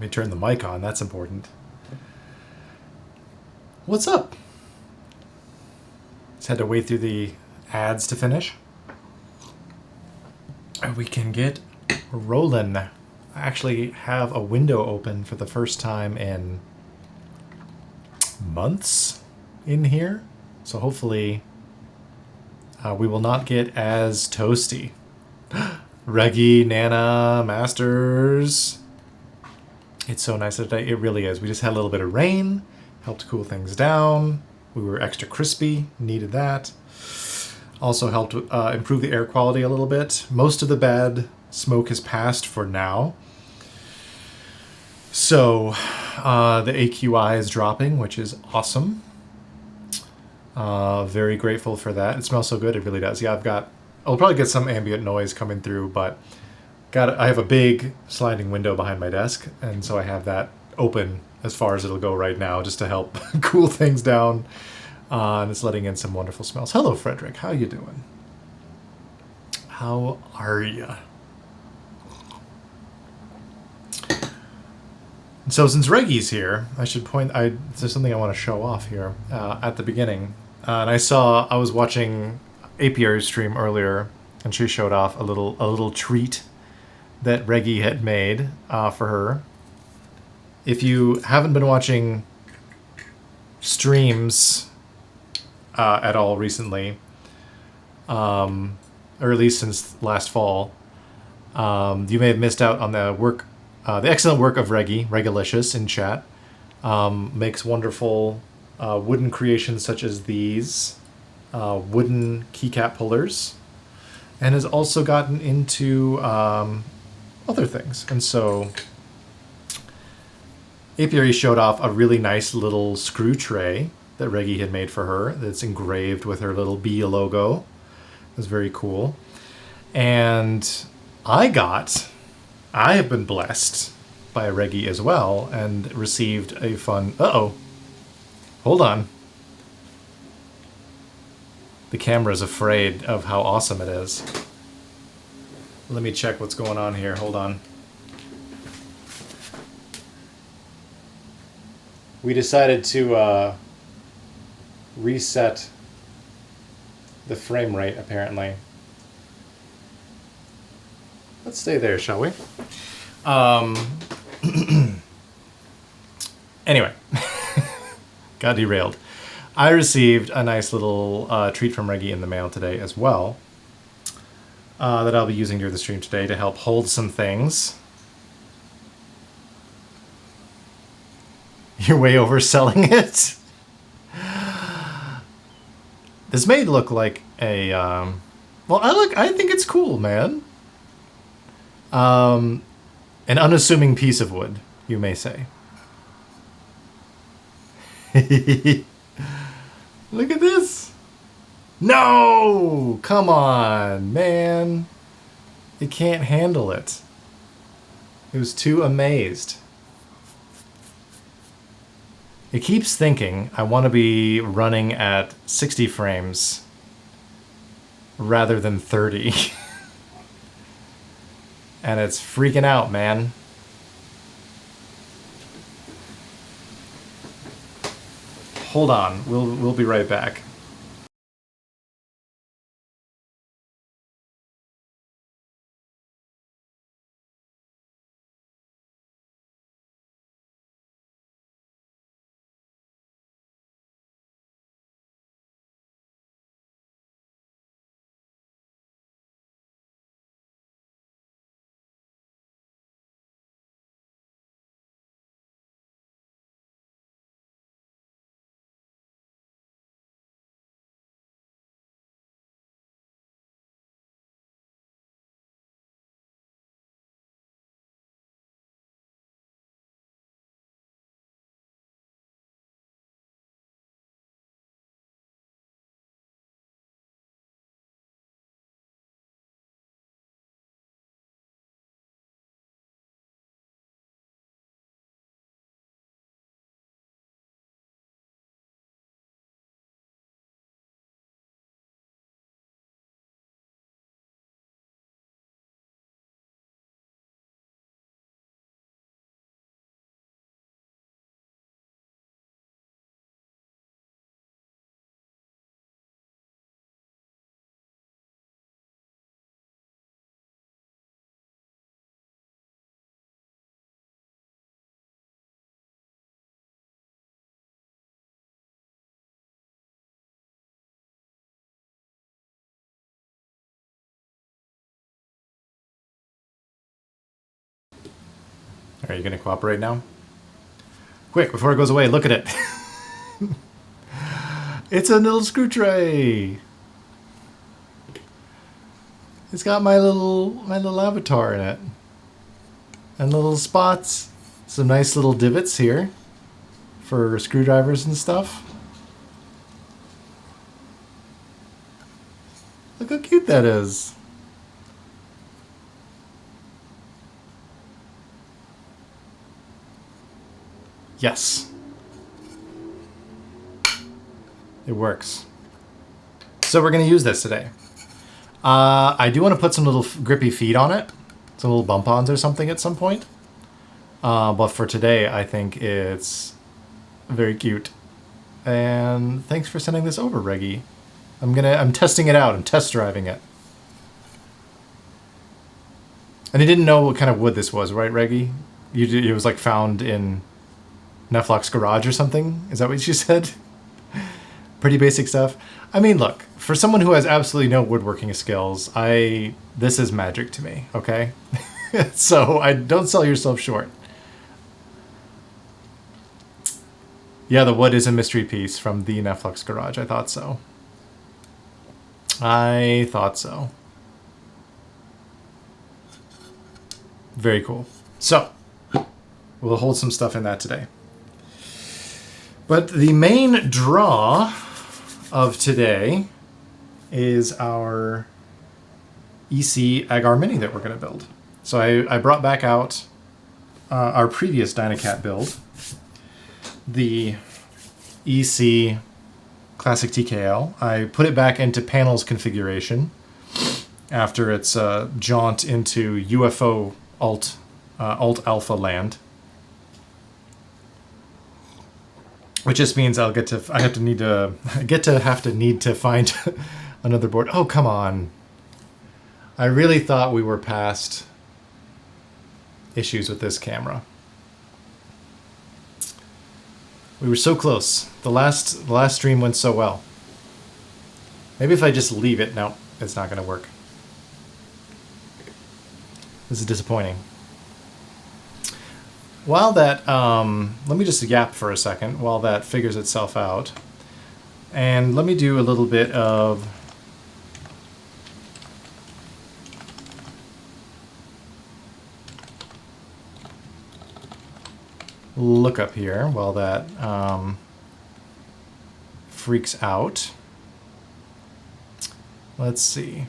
me turn the mic on. That's important. What's up? Just had to wait through the ads to finish. And we can get rolling. I actually have a window open for the first time in months in here. So hopefully we will not get as toasty. Reggie, Nana, Masters. It's so nice today. It really is. We just had a little bit of rain. Helped cool things down. We were extra crispy. Needed that. Also helped improve the air quality a little bit. Most of the bad smoke has passed for now. So the AQI is dropping, which is awesome. Very grateful for that. It smells so good. It really does. Yeah, I'll probably get some ambient noise coming through, but I have a big sliding window behind my desk, and so I have that open as far as it'll go right now, just to help cool things down. And it's letting in some wonderful smells. Hello, Frederick. How you doing? How are you? So since Reggie's here, I should there's something I want to show off here at the beginning. And I was watching Apiary's stream earlier, and she showed off a little treat that Reggie had made for her. If you haven't been watching streams at all recently, or at least since last fall, you may have missed out on the excellent work of Reggalicious in chat. Makes wonderful wooden creations such as these wooden keycap pullers, and has also gotten into other things. And so Apiary showed off a really nice little screw tray that Reggie had made for her that's engraved with her little bee logo. It was very cool. And I have been blessed by Reggie as well and received a fun... Hold on. The camera's afraid of how awesome it is. Let me check what's going on here. Hold on. We decided to reset the frame rate, apparently. Let's stay there, shall we? Anyway, got derailed. I received a nice little treat from Reggie in the mail today as well, that I'll be using during the stream today to help hold some things. You're way overselling it. This may look like a I think it's cool, man. An unassuming piece of wood, you may say. Look at this. No! Come on, man. It can't handle it. It was too amazed. It keeps thinking I want to be running at 60 frames rather than 30. And it's freaking out, man. Hold on, we'll be right back. Are you going to cooperate now? Quick, before it goes away, look at it. It's a little screw tray. It's got my little avatar in it. And little spots. Some nice little divots here for screwdrivers and stuff. Look how cute that is. Yes. It works. So we're going to use this today. I do want to put some little grippy feet on it. Some little bump-ons or something at some point. But for today, I think it's very cute. And thanks for sending this over, Reggie. I'm testing it out. I'm test driving it. And you didn't know what kind of wood this was, right, Reggie? It was like found in Neflock's garage or something? Is that what you said? Pretty basic stuff. I mean, look, for someone who has absolutely no woodworking skills, this is magic to me, okay? So don't sell yourself short. Yeah, the wood is a mystery piece from the Neflock's garage. I thought so. I thought so. Very cool. So, we'll hold some stuff in that today. But the main draw of today is our EC Agar Mini that we're going to build. So I brought back out our previous DynaCap build, the EC Classic TKL. I put it back into panels configuration after its jaunt into UFO alt alpha land. Which just means I have to need to find another board. Oh, come on. I really thought we were past issues with this camera. We were so close. The last stream went so well. Maybe if I just leave it. No, it's not going to work. This is disappointing. While that, let me just yap for a second while that figures itself out. And let me do a little bit of look up here while that freaks out. Let's see.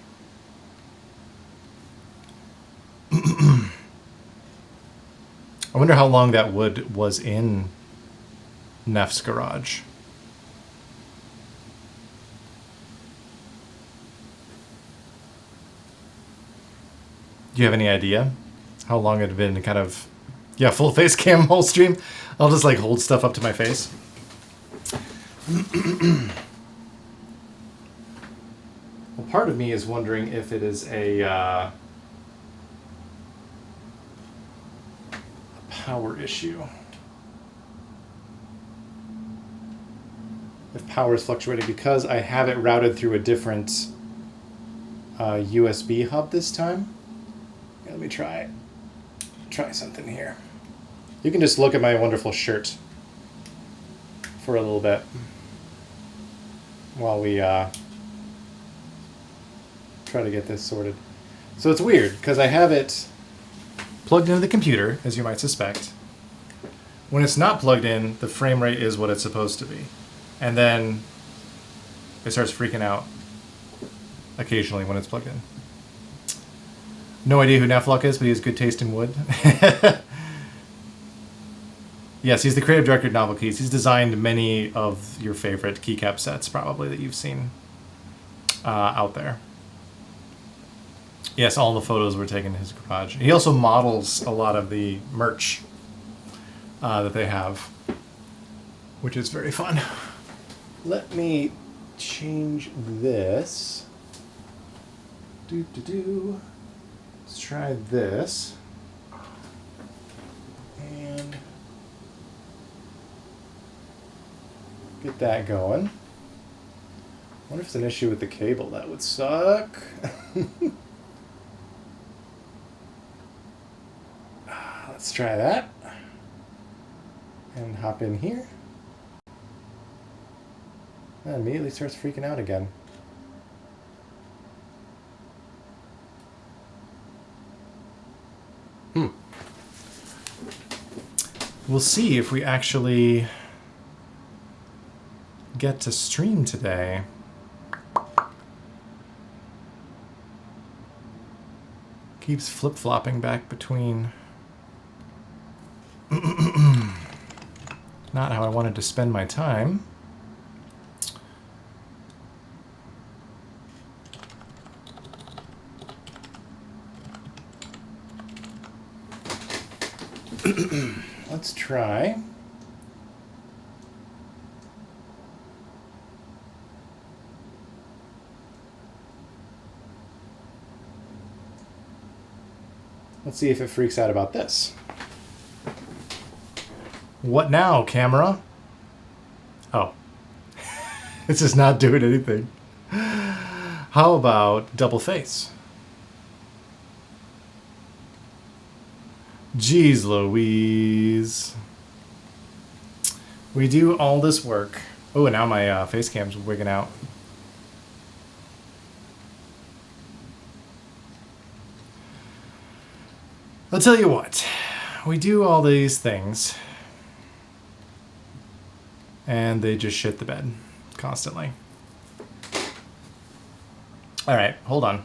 I wonder how long that wood was in Nef's garage. Do you have any idea how long it had been kind of... Yeah, full face cam whole stream. I'll just like hold stuff up to my face. Well, part of me is wondering if it is a power issue. If power is fluctuating because I have it routed through a different USB hub this time. Yeah, let me try something here. You can just look at my wonderful shirt for a little bit while we try to get this sorted. So it's weird because I have it plugged into the computer, as you might suspect. When it's not plugged in, the frame rate is what it's supposed to be. And then it starts freaking out occasionally when it's plugged in. No idea who Neflock is, but he has good taste in wood. Yes, he's the creative director at Novel Keys. He's designed many of your favorite keycap sets, probably, that you've seen out there. Yes, all the photos were taken in his garage. He also models a lot of the merch that they have, which is very fun. Let me change this. Let's try this. And get that going. I wonder if it's an issue with the cable. That would suck. Let's Let's try that. And hop in here. And immediately starts freaking out again. We'll see if we actually get to stream today. Keeps flip-flopping back between not how I wanted to spend my time. Let's try. Let's see if it freaks out about this. What now, camera? Oh. It's just not doing anything. How about double face? Jeez Louise. We do all this work. Oh, and now my face cam's wigging out. I'll tell you what. We do all these things. And they just shit the bed constantly. All right, hold on.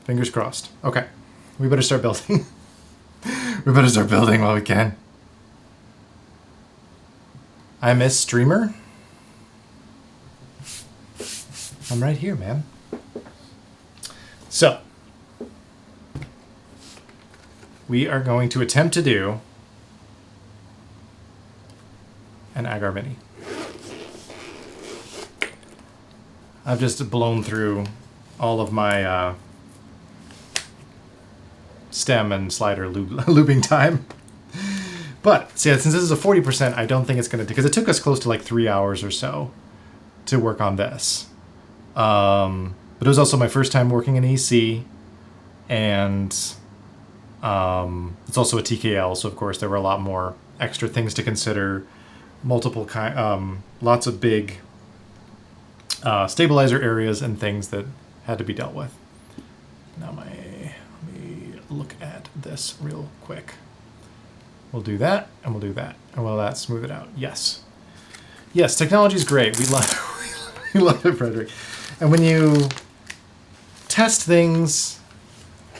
Fingers crossed. Okay. We better start building. We better start building while we can. I miss streamer. I'm right here, man. So, we are going to attempt to do an Agar mini. I've just blown through all of my stem and slider looping time. But, see, since this is a 40%, I don't think it's going to... Because it took us close to like 3 hours or so to work on this. But it was also my first time working in EC. And it's also a TKL, so of course there were a lot more extra things to consider. Multiple lots of big stabilizer areas and things that had to be dealt with. Now let me look at this real quick. We'll do that, and we'll do that. And will that smooth it out? Yes. Yes, technology's great. We love, we love it, Frederick. And when you test things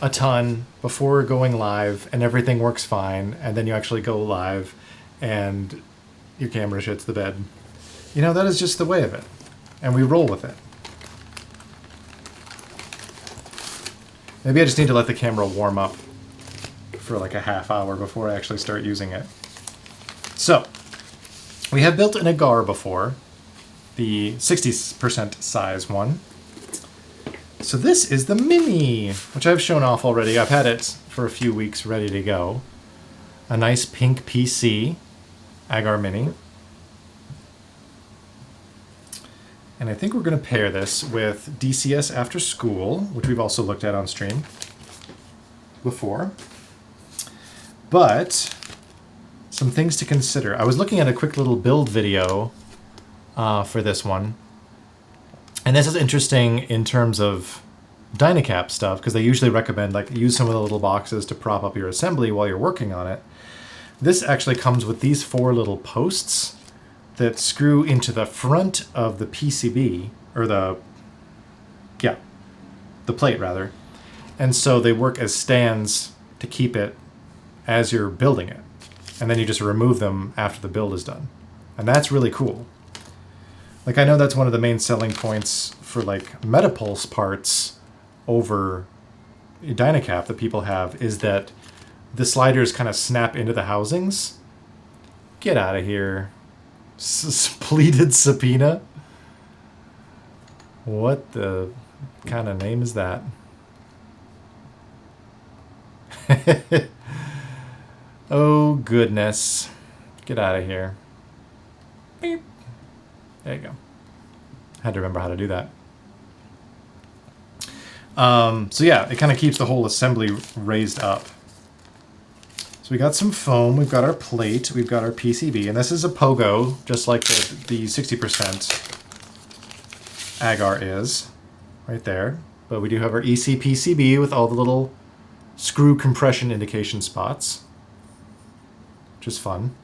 a ton before going live and everything works fine, and then you actually go live and your camera shits the bed, you know, that is just the way of it. And we roll with it. Maybe I just need to let the camera warm up for like a half hour before I actually start using it. So, we have built an Agar before, the 60% size one. So this is the Mini, which I've shown off already. I've had it for a few weeks ready to go. A nice pink PC, Agar Mini. And I think we're going to pair this with DCS After School, which we've also looked at on stream before. But some things to consider. I was looking at a quick little build video for this one. And this is interesting in terms of DynaCap stuff, because they usually recommend like use some of the little boxes to prop up your assembly while you're working on it. This actually comes with these 4 little posts that screw into the front of the PCB, or the plate rather. And so they work as stands to keep it as you're building it. And then you just remove them after the build is done. And that's really cool. Like, I know that's one of the main selling points for like Metapulse parts over DynaCap that people have, is that the sliders kind of snap into the housings. Get out of here. Pleated subpoena? What the kind of name is that? Oh, goodness. Get out of here. Beep. There you go. Had to remember how to do that. So yeah, it kind of keeps the whole assembly raised up. So we got some foam, we've got our plate, we've got our PCB, and this is a pogo, just like the 60% Agar is, right there. But we do have our EC PCB with all the little screw compression indication spots, which is fun.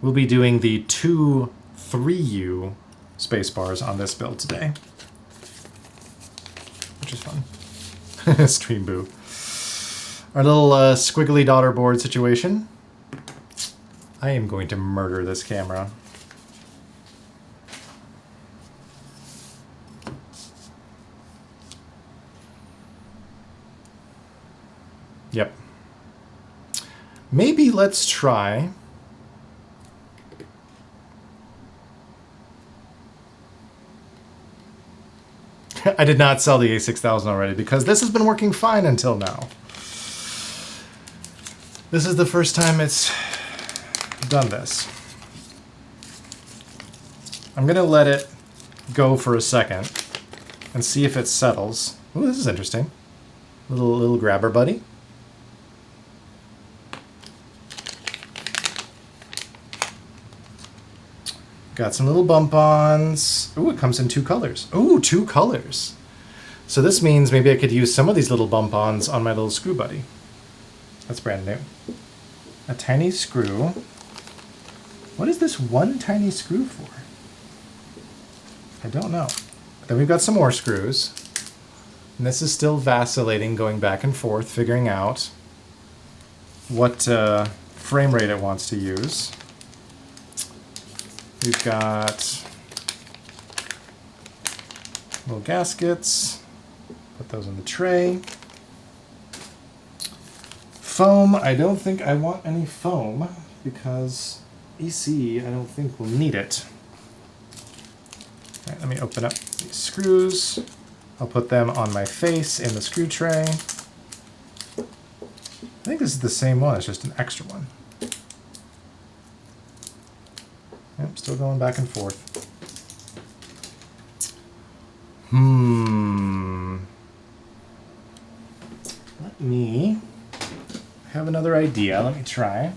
We'll be doing the 2 3U spacebars on this build today, which is fun. Stream boo. Our little squiggly daughter board situation. I am going to murder this camera. Yep. Maybe let's try. I did not sell the A6000 already because this has been working fine until now. This is the first time it's done this. I'm gonna let it go for a second and see if it settles. Ooh, this is interesting. Little grabber buddy. Got some little bump-ons. Ooh, it comes in 2 colors. Ooh, 2 colors. So this means maybe I could use some of these little bump-ons on my little screw buddy. That's brand new. A tiny screw. What is this one tiny screw for? I don't know. Then we've got some more screws. And this is still vacillating, going back and forth, figuring out what frame rate it wants to use. We've got little gaskets. Put those in the tray. Foam, I don't think I want any foam because EC, I don't think we'll need it. All right, let me open up these screws. I'll put them on my face in the screw tray. I think this is the same one, it's just an extra one. Yep, still going back and forth. Let me have another idea. Let me try.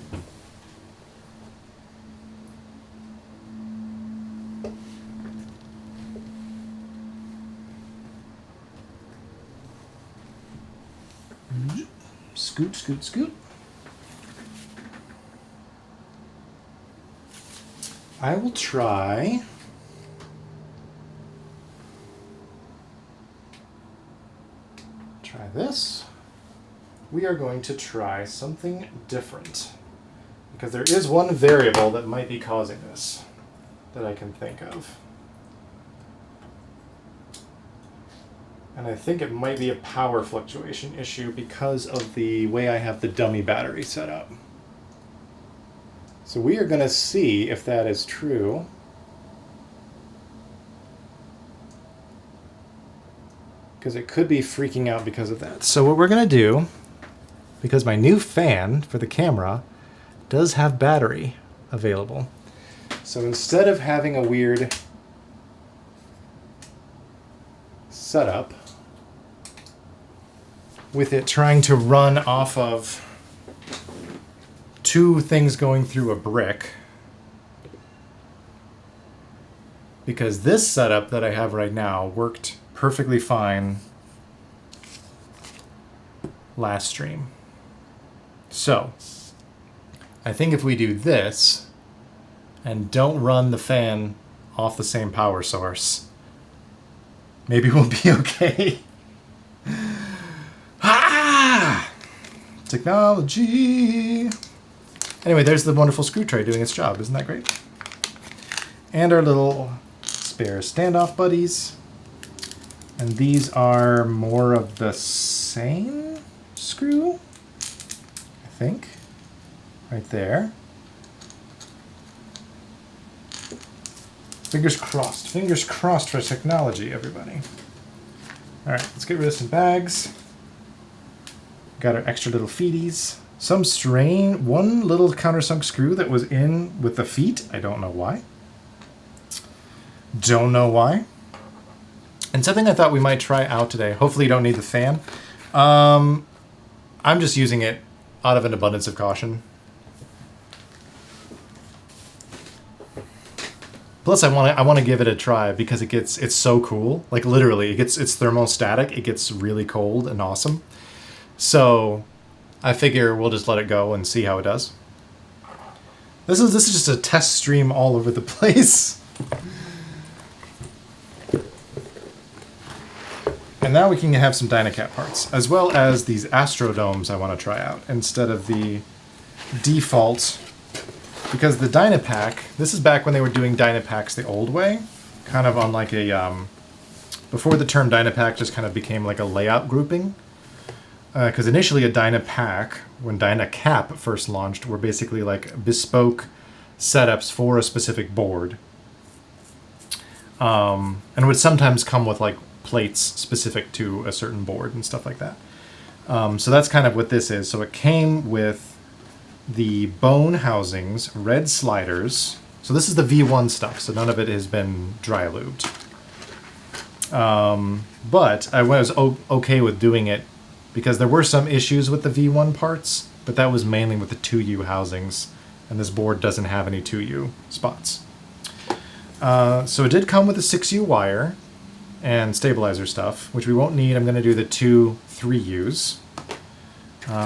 Scoot, scoot, scoot. I will try this. We are going to try something different because there is one variable that might be causing this that I can think of. And I think it might be a power fluctuation issue because of the way I have the dummy battery set up. So we are going to see if that is true. Because it could be freaking out because of that. So what we're going to do, because my new fan for the camera does have battery available. So instead of having a weird setup with it trying to run off of 2 things going through a brick, because this setup that I have right now worked perfectly fine last stream. So I think if we do this and don't run the fan off the same power source, maybe we'll be okay. Ah! Technology! Anyway, there's the wonderful screw tray doing its job. Isn't that great? And our little spare standoff buddies. And these are more of the same screw, I think. Right there. Fingers crossed for technology, everybody. All right, let's get rid of some bags. Got our extra little feeties. Some strain, one little countersunk screw that was in with the feet. I don't know why. Don't know why. And something I thought we might try out today. Hopefully you don't need the fan. I'm just using it out of an abundance of caution. Plus, I want to give it a try because it's so cool. Like literally, it's thermostatic. It gets really cold and awesome. So I figure we'll just let it go and see how it does. This is just a test stream all over the place. And now we can have some DynaCap parts, as well as these Astrodomes I want to try out instead of the default. Because the DynaPack, this is back when they were doing DynaPacks the old way, kind of on like a, before the term DynaPack just kind of became like a layout grouping. Because initially a DynaPack, when DynaCap first launched, were basically like bespoke setups for a specific board. And would sometimes come with like plates specific to a certain board and stuff like that. So that's kind of what this is. So it came with the bone housings, red sliders. So this is the V1 stuff, so none of it has been dry lubed. But I was okay with doing it because there were some issues with the V1 parts, but that was mainly with the 2U housings, and this board doesn't have any 2U spots. So it did come with a 6U wire and stabilizer stuff, which we won't need. I'm going to do the 2 3Us.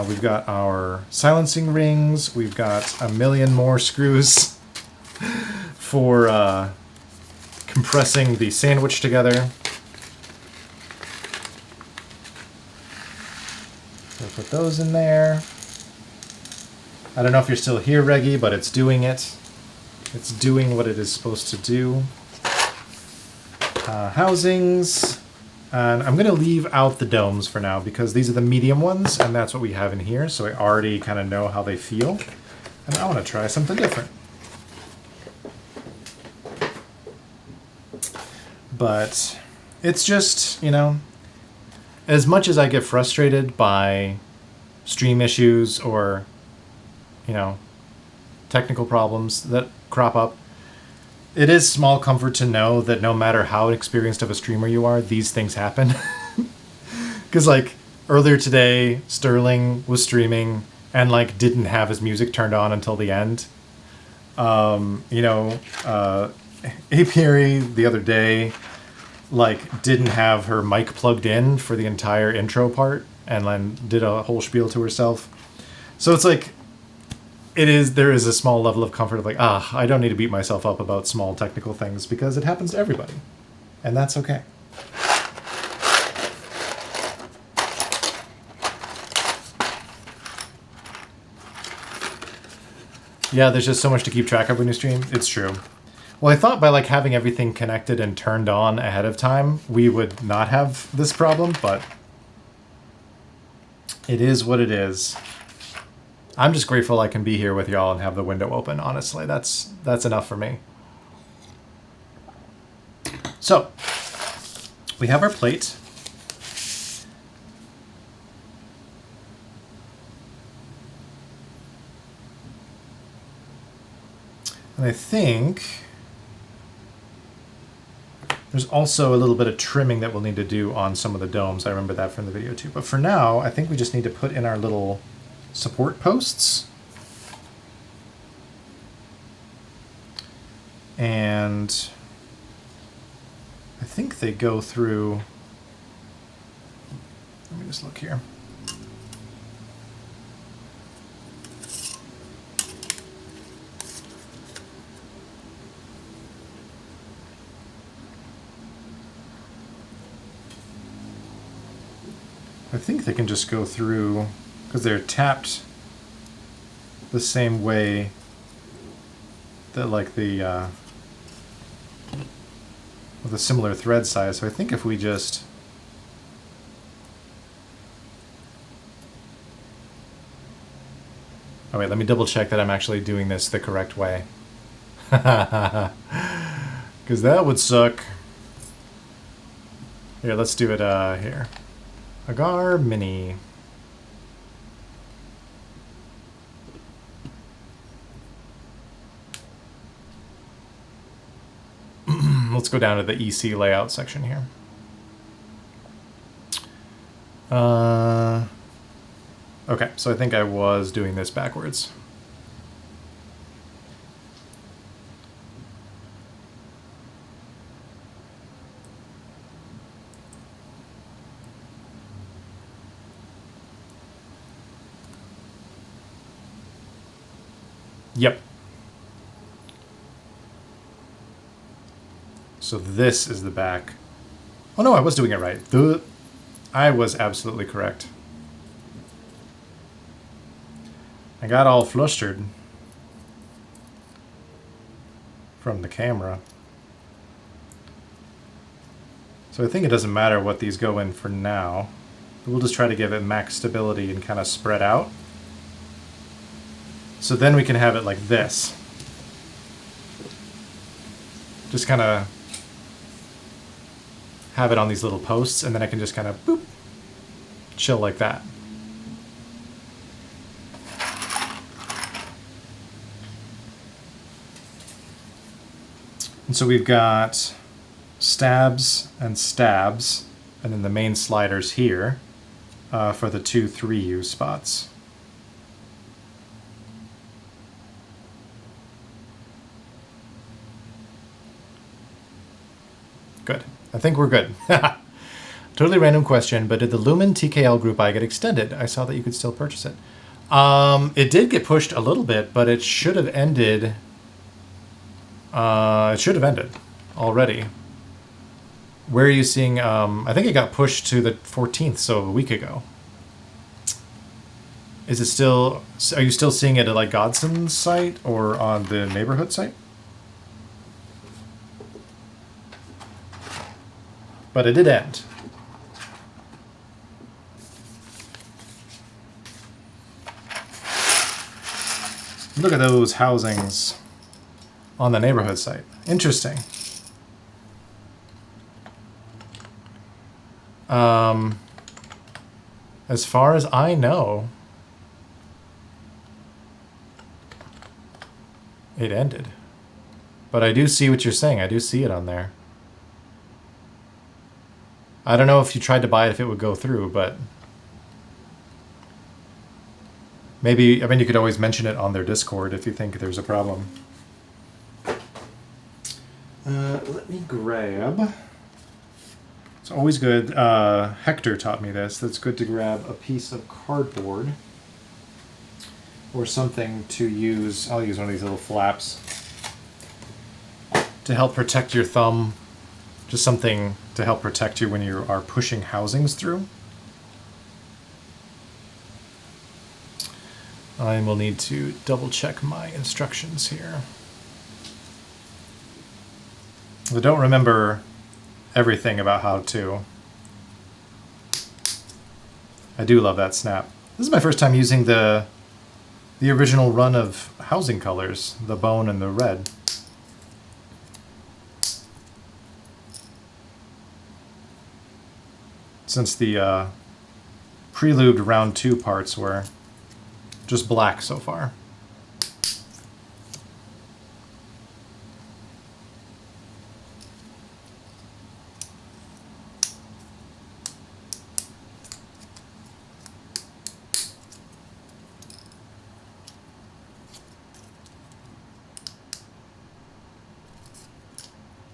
We've got our silencing rings. We've got a million more screws for compressing the sandwich together. We'll put those in there. I don't know if you're still here, Reggie, but it's doing it. It's doing what it is supposed to do. Housings. And I'm going to leave out the domes for now because these are the medium ones, and that's what we have in here, so I already kind of know how they feel. And I want to try something different. But it's just, you know, as much as I get frustrated by stream issues or, you know, technical problems that crop up, it is small comfort to know that no matter how experienced of a streamer you are, these things happen. Because, like, earlier today, Sterling was streaming and, like, didn't have his music turned on until the end. You know, Apiary the other day, like, didn't have her mic plugged in for the entire intro part and then did a whole spiel to herself. So it's like, there is a small level of comfort of like, I don't need to beat myself up about small technical things because it happens to everybody. And that's okay. Yeah, there's just so much to keep track of when you stream. It's true. Well, I thought by like having everything connected and turned on ahead of time, we would not have this problem, but it is what it is. I'm just grateful I can be here with y'all and have the window open, honestly. That's enough for me. So, we have our plate. And I think there's also a little bit of trimming that we'll need to do on some of the domes. I remember that from the video too. But for now, I think we just need to put in our little support posts. And I think they go through, let me just look here. I think they can just go through because they're tapped the same way that like the with a similar thread size. So I think if we just oh wait, let me double check that I'm actually doing this the correct way. Because that would suck. Here, let's do it here. Agar Mini. let's go down to the EC layout section here. Okay, so I think I was doing this backwards. Yep. So this is the back. Oh no, I was doing it right. I was absolutely correct. I got all flustered from the camera. So I think it doesn't matter what these go in for now. We'll just try to give it max stability and kind of spread out. So then we can have it like this. Just kind of have it on these little posts, and then I can just kind of boop, chill like that. And so we've got stabs and stabs, and then the main sliders here for the 2 3U spots. Good. I think we're good. Totally random question, but did the Lumen TKL Group I get extended? I saw that you could still purchase it. It did get pushed a little bit, but it should have ended. It should have ended already. Where are you seeing? I think it got pushed to the 14th, so a week ago. Is it still? Are you still seeing it at like Godson's site or on the neighborhood site? But it did end. Look at those housings on the neighborhood site. Interesting. As far as I know, it ended. But I do see what you're saying. I do see it on there. I don't know if you tried to buy it if it would go through, but maybe, I mean, you could always mention it on their Discord if you think there's a problem. Let me grab. It's always good. Hector taught me this. That's good to grab a piece of cardboard or something to use. I'll use one of these little flaps to help protect your thumb. Just something to help protect you when you are pushing housings through. I will need to double check my instructions here. I don't remember everything about how to. I do love that snap. This is my first time using the original run of housing colors, the bone and the red. Since the prelubed round 2 parts were just black so far.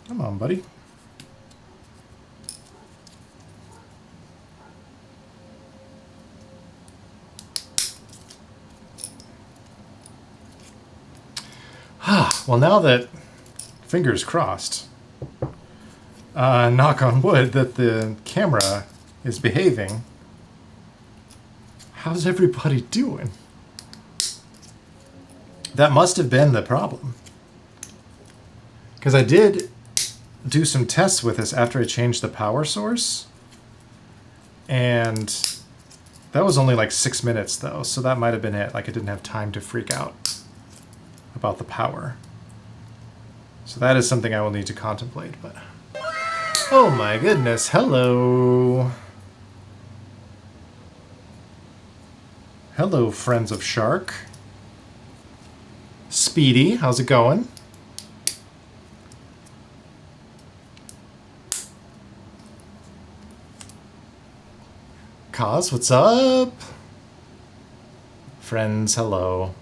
Come on, buddy. Well, now that, fingers crossed, knock on wood, that the camera is behaving, how's everybody doing? That must have been the problem. Because I did do some tests with this after I changed the power source, and that was only like 6 minutes though, so that might have been it. Like, I didn't have time to freak out about the power. So that is something I will need to contemplate, but... Oh my goodness, hello! Hello, friends of Shark. Speedy, how's it going? Kaz, what's up? Friends, hello.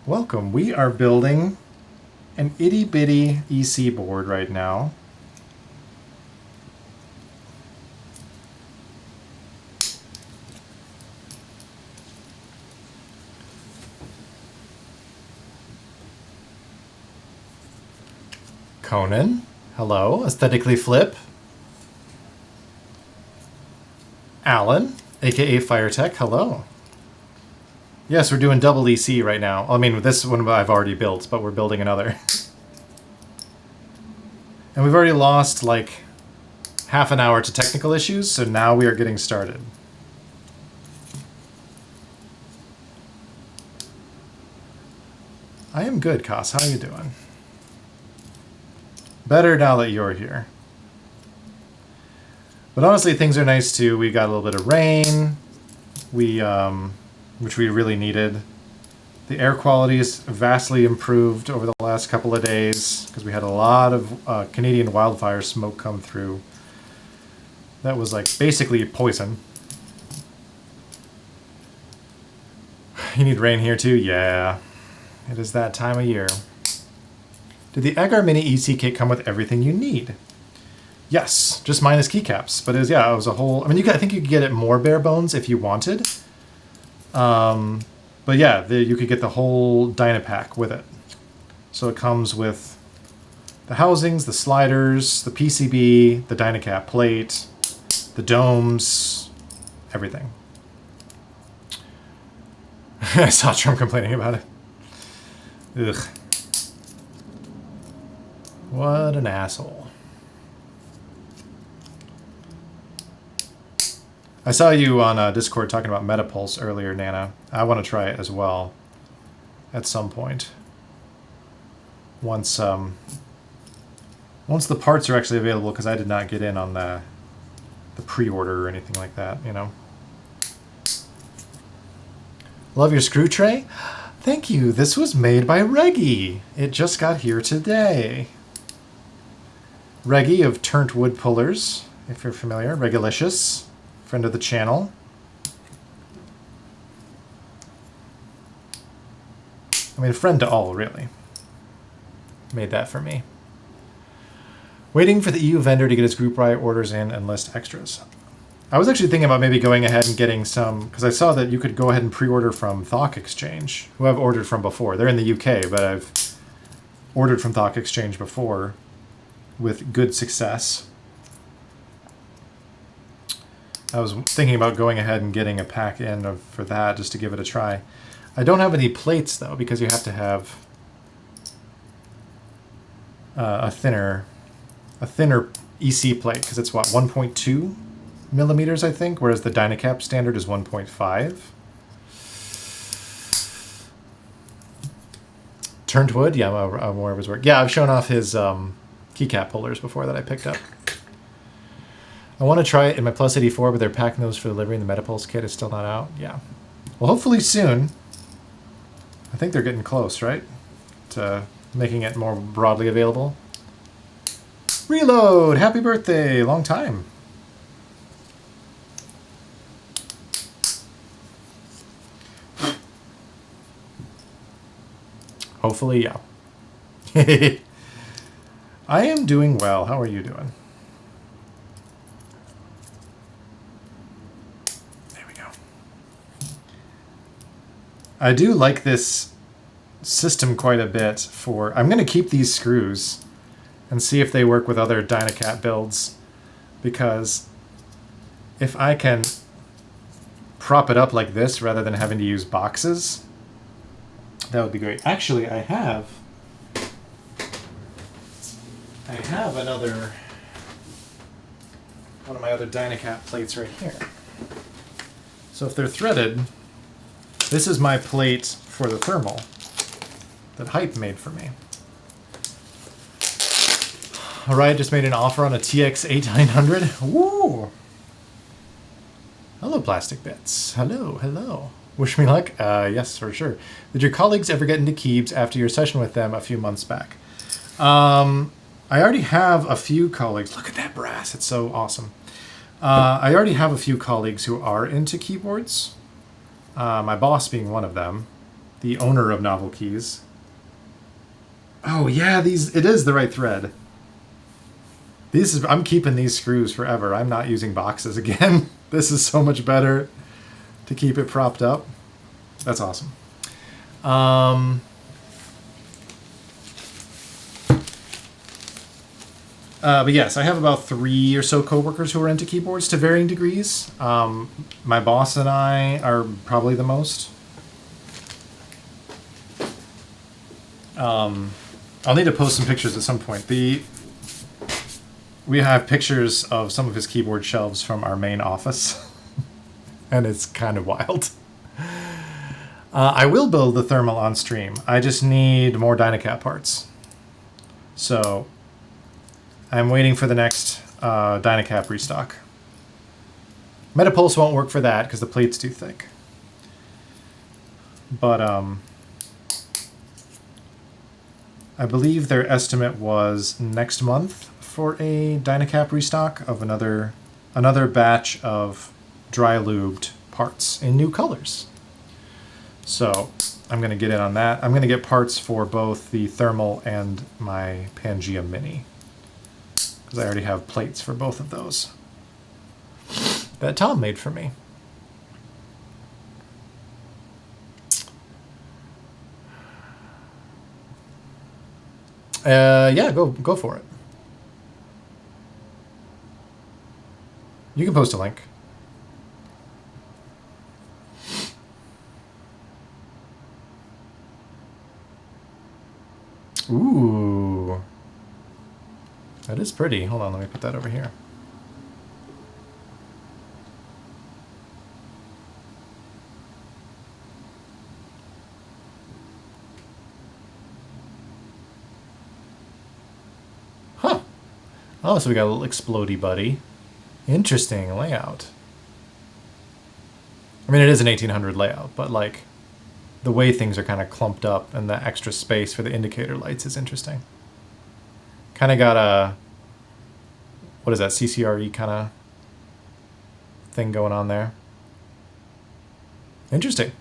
Welcome. We are building an itty bitty EC board right now. Conan, hello. Aesthetically Flip. Alan, aka Firetech, hello. Yes, we're doing double EC right now. I mean, this one I've already built, but we're building another. And we've already lost like half an hour to technical issues, so now we are getting started. I am good, Kos. How are you doing? Better now that you're here. But honestly, things are nice too. We got a little bit of rain, which we really needed. The air quality is vastly improved over the last couple of days because we had a lot of Canadian wildfire smoke come through. That was like basically poison. You need rain here too? Yeah, it is that time of year. Did the Agar Mini EC kit come with everything you need? Yes, just minus keycaps. But it was a whole... I mean, I think you could get it more bare bones if you wanted. But yeah, you could get the whole DynaPack with it. So it comes with the housings, the sliders, the PCB, the DynaCap plate, the domes, everything. I saw Trump complaining about it. Ugh. What an asshole. I saw you on Discord talking about Metapulse earlier, Nana. I want to try it as well at some point. Once the parts are actually available, because I did not get in on the pre-order or anything like that, you know. Love your screw tray? Thank you. This was made by Reggie. It just got here today. Reggie of Turnt Wood Pullers, if you're familiar. Regilicious, friend of the channel. I mean, a friend to all, really. Made that for me. Waiting for the EU vendor to get his group buy orders in and list extras. I was actually thinking about maybe going ahead and getting some, because I saw that you could go ahead and pre-order from Thought Exchange, who I've ordered from before. They're in the UK, but I've ordered from Thought Exchange before with good success. I was thinking about going ahead and getting a pack in for that just to give it a try. I don't have any plates though, because you have to have a thinner EC plate, because it's what, 1.2 millimeters, I think, whereas the DynaCap standard is 1.5. Turned Wood, yeah, I'm aware of his work. Yeah, I've shown off his keycap pullers before that I picked up. I want to try it in my Plus 84, but they're packing those for delivery, and the Metapulse kit is still not out. Yeah. Well, hopefully soon. I think they're getting close, right? To making it more broadly available. Reload! Happy birthday! Long time. Hopefully, yeah. I am doing well. How are you doing? There we go. I do like this system quite a bit for... I'm going to keep these screws and see if they work with other DynaCap builds, because if I can prop it up like this rather than having to use boxes, that would be great. Actually, I have one of my other DynaCap plates right here. So if they're threaded, this is my plate for the thermal that Hype made for me. All right, just made an offer on a TX-8900. Woo! Hello, Plastic Bits. Hello, hello. Wish me luck? Yes, for sure. Did your colleagues ever get into Keebs after your session with them a few months back? I already have a few colleagues. Look at that brass. It's so awesome. I already have a few colleagues who are into keyboards. My boss being one of them, the owner of Novel Keys. Oh yeah, it is the right thread. I'm keeping these screws forever. I'm not using boxes again. This is so much better to keep it propped up. That's awesome. But yes, I have about 3 or so coworkers who are into keyboards to varying degrees. My boss and I are probably the most. I'll need to post some pictures at some point. We have pictures of some of his keyboard shelves from our main office, and it's kind of wild. I will build the thermal on stream. I just need more DynaCap parts. So I'm waiting for the next DynaCap restock. Metapulse won't work for that because the plate's too thick. But I believe their estimate was next month for a DynaCap restock of another batch of dry lubed parts in new colors. So I'm going to get in on that. I'm going to get parts for both the thermal and my Pangea Mini, because I already have plates for both of those that Tom made for me. Yeah, go for it. You can post a link. Ooh. That is pretty. Hold on, let me put that over here. Huh. Oh, so we got a little explodey buddy. Interesting layout. I mean, it is an 1800 layout, but like the way things are kind of clumped up and the extra space for the indicator lights is interesting. Kind of got a, what is that, CCRE kind of thing going on there. Interesting.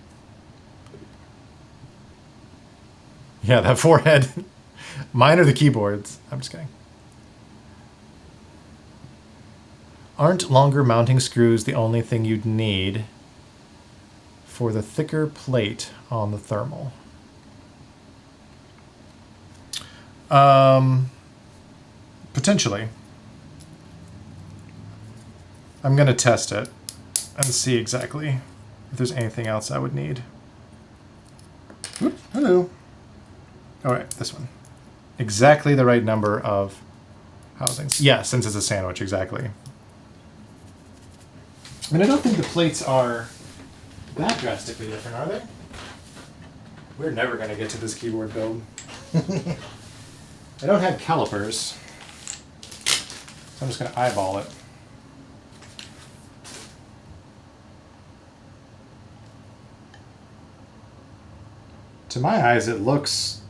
Yeah, that forehead. Mine are the keyboards. I'm just kidding. Aren't longer mounting screws the only thing you'd need for the thicker plate on the thermal? Potentially. I'm going to test it and see exactly if there's anything else I would need. Oop, hello. All right, this one. Exactly the right number of housings. Yeah, since it's a sandwich, exactly. I mean, I don't think the plates are that drastically different, are they? We're never going to get to this keyboard build. I don't have calipers, so I'm just going to eyeball it. To my eyes, it looks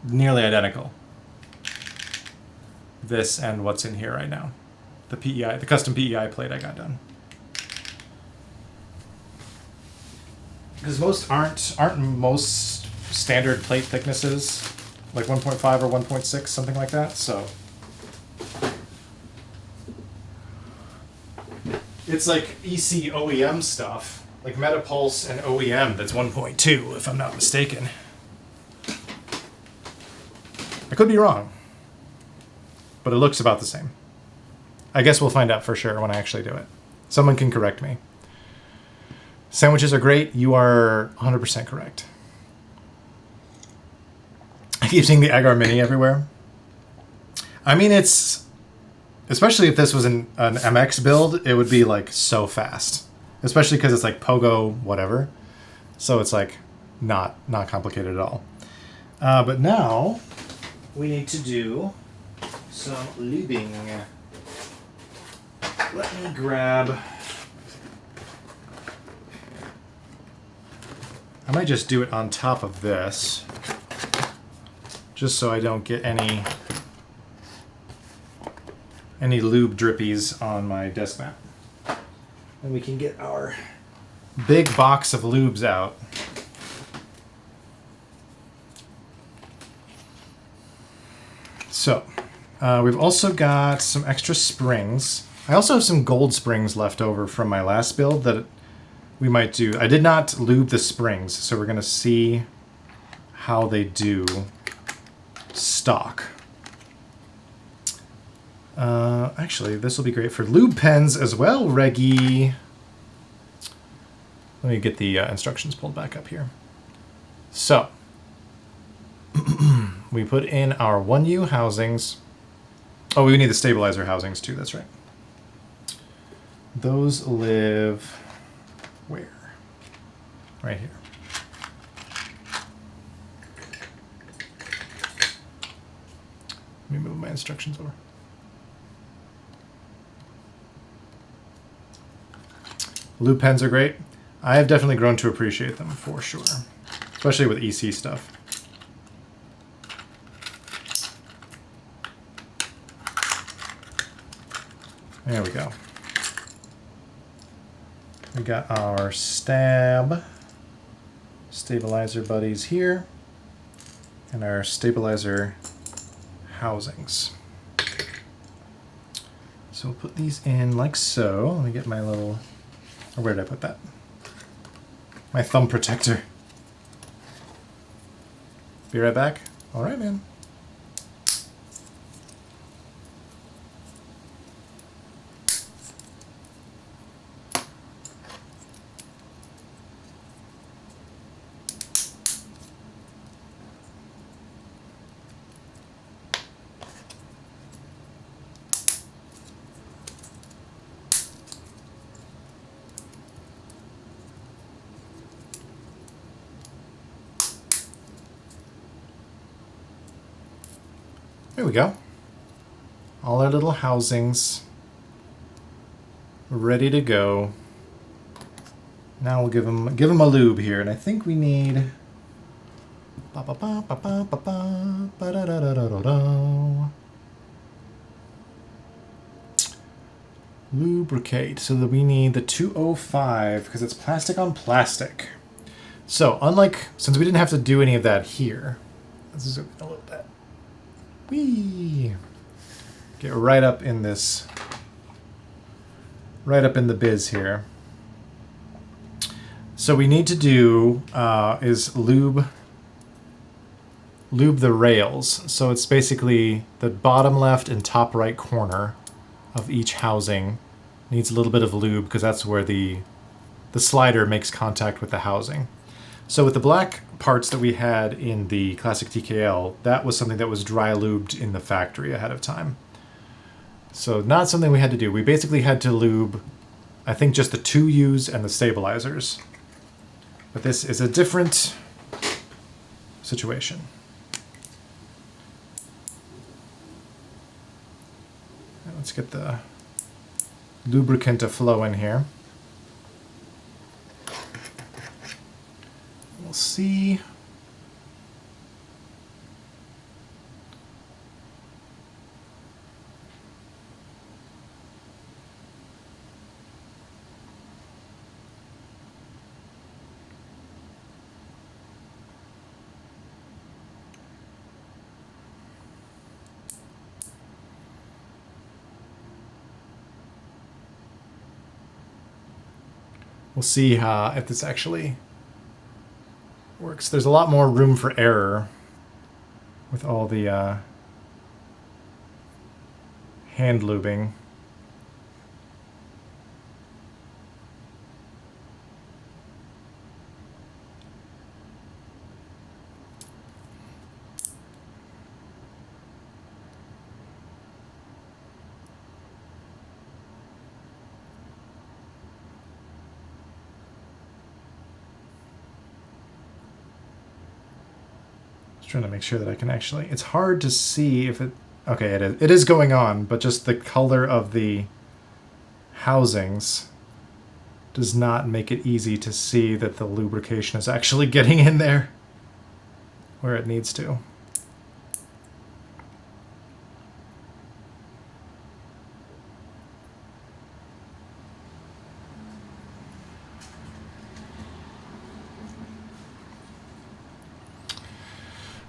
nearly identical. This and what's in here right now. The PEI, the custom PEI plate I got done. Because aren't most standard plate thicknesses like 1.5 or 1.6, something like that. So it's like EC OEM stuff, like Metapulse and OEM. That's 1.2, if I'm not mistaken. I could be wrong, but it looks about the same. I guess we'll find out for sure when I actually do it. Someone can correct me. Sandwiches are great. You are 100% correct. I keep seeing the Agar Mini everywhere. I mean, it's... Especially if this was an MX build, it would be like so fast. Especially because it's like Pogo whatever. So it's like not complicated at all. But now we need to do some lubing. Let me grab... I might just do it on top of this, just so I don't get any any lube drippies on my desk mat. And we can get our big box of lubes out. So, we've also got some extra springs. I also have some gold springs left over from my last build that we might do. I did not lube the springs, so we're going to see how they do stock. Actually, this will be great for lube pens as well, Reggie. Let me get the instructions pulled back up here. So, we put in our 1U housings. Oh, we need the stabilizer housings too, that's right. Those live where? Right here. Let me move my instructions over. Lube pens are great. I have definitely grown to appreciate them for sure, especially with EC stuff. There we go. We got our stabilizer buddies here, and our stabilizer housings. So we'll put these in like so. Let me get my little, or where did I put that? My thumb protector. Be right back. All right, man. There we go. All our little housings ready to go. Now we'll give them a lube here, and I think we need lubricate. So that we need the 205 because it's plastic on plastic. So since we didn't have to do any of that here, let's zoom in a little bit. Whee! Get right up in this, right up in the biz here. So we need to do is lube the rails. So it's basically the bottom left and top right corner of each housing needs a little bit of lube because that's where the slider makes contact with the housing. So with the black parts that we had in the classic TKL, that was something that was dry lubed in the factory ahead of time. So not something we had to do. We basically had to lube, I think, just the 2Us and the stabilizers. But this is a different situation. Let's get the lubricant to flow in here. We'll see. We'll see if this actually works. There's a lot more room for error with all the hand lubing. Trying to make sure that I can actually, it's hard to see if it, okay, it is going on, but just the color of the housings does not make it easy to see that the lubrication is actually getting in there where it needs to.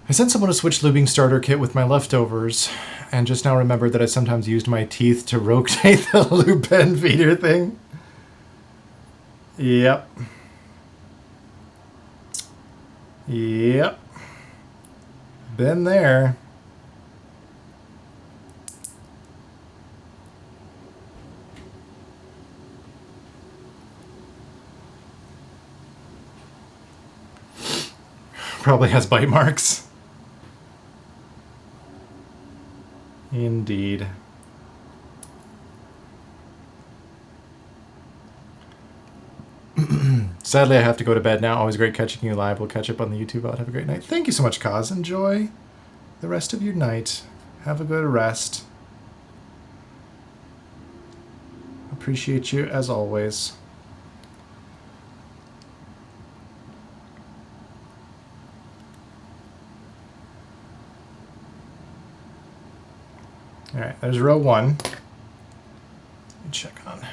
I sent someone a switch lubing starter kit with my leftovers, and just now remembered that I sometimes used my teeth to rotate the lube pen feeder thing. Yep. Yep. Been there. Probably has bite marks. Indeed. Sadly, I have to go to bed now. Always great catching you live. We'll catch up on the YouTube out. Have a great night. Thank you so much, Kaz. Enjoy the rest of your night. Have a good rest. Appreciate you as always. All right, there's row 1. Let me check on.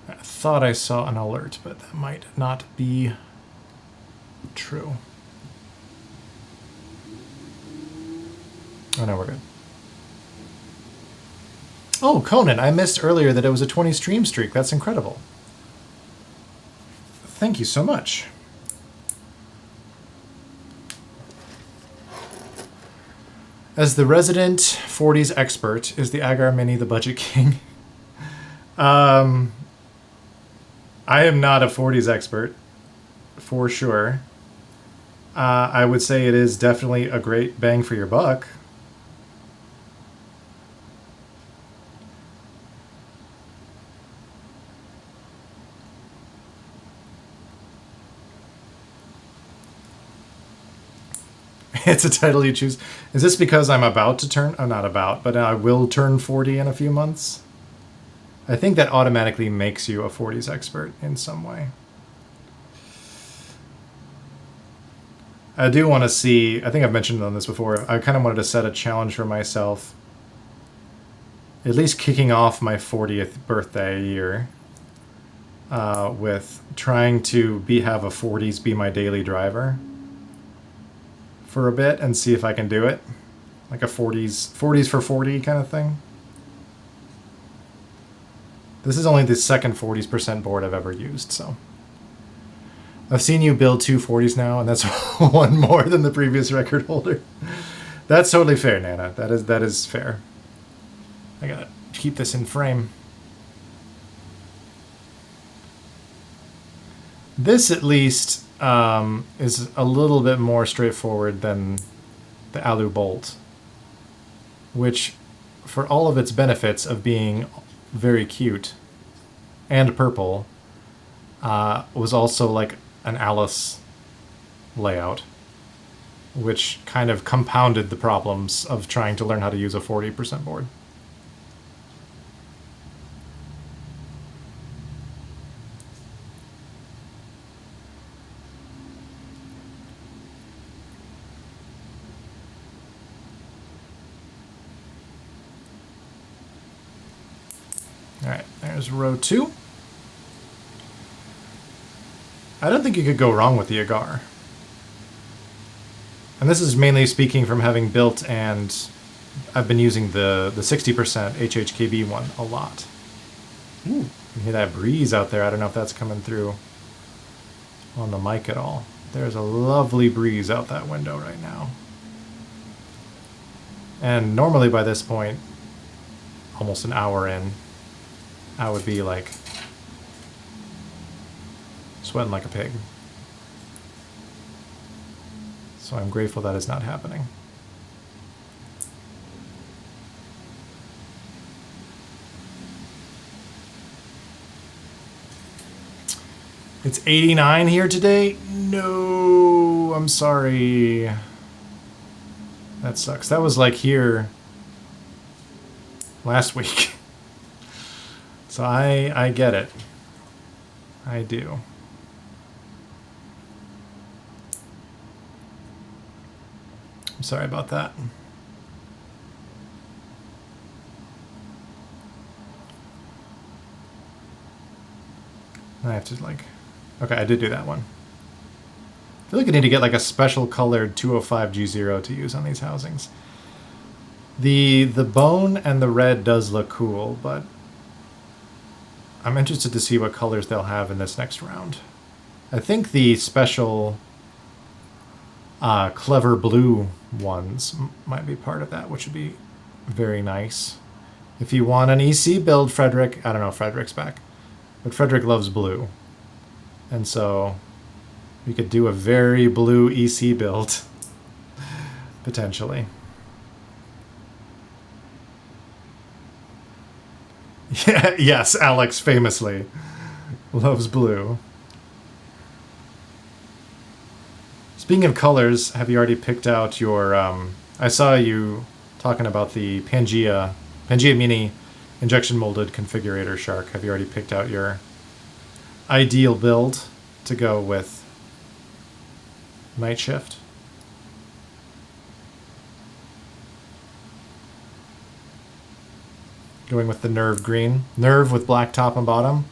I thought I saw an alert, but that might not be true. Oh, no, we're good. Oh, Conan, I missed earlier that it was a 20 stream streak. That's incredible. Thank you so much. As the resident 40s expert, is the Agar Mini the budget king? I am not a 40s expert, for sure. I would say it is definitely a great bang for your buck. It's a title you choose. Is this because I'm about to turn... Oh, not about, but I will turn 40 in a few months? I think that automatically makes you a 40s expert in some way. I do want to see... I think I've mentioned on this before. I kind of wanted to set a challenge for myself. At least kicking off my 40th birthday year. With trying to have a 40s be my daily driver. For a bit and see if I can do it. Like a 40s for 40 kind of thing. This is only the second 40% board I've ever used, so. I've seen you build 2 40s now, and that's one more than the previous record holder. That's totally fair, Nana. That is fair. I gotta keep this in frame. This, at least, is a little bit more straightforward than the Alu Bolt, which, for all of its benefits of being very cute and purple, was also like an Alice layout, which kind of compounded the problems of trying to learn how to use a 40% board. Alright, there's row 2. I don't think you could go wrong with the Agar. And this is mainly speaking from having built, and I've been using the 60% HHKB one a lot. Ooh, you can hear that breeze out there. I don't know if that's coming through on the mic at all. There's a lovely breeze out that window right now. And normally by this point, almost an hour in, I would be like sweating like a pig. So I'm grateful that is not happening. It's 89 here today? No, I'm sorry. That sucks. That was like here last week. So I get it. I do. I'm sorry about that. I have to like... Okay, I did do that one. I feel like I need to get like a special colored 205G0 to use on these housings. The bone and the red does look cool, but I'm interested to see what colors they'll have in this next round. I think the special clever blue ones might be part of that, which would be very nice. If you want an EC build, Frederick, I don't know if Frederick's back, but Frederick loves blue. And so we could do a very blue EC build, potentially. Yeah, yes, Alex famously loves blue. Speaking of colors, have you already picked out your... I saw you talking about the Pangea Mini injection molded configurator shark. Have you already picked out your ideal build to go with Night Shift? Going with the Nerve green. Nerve with black top and bottom.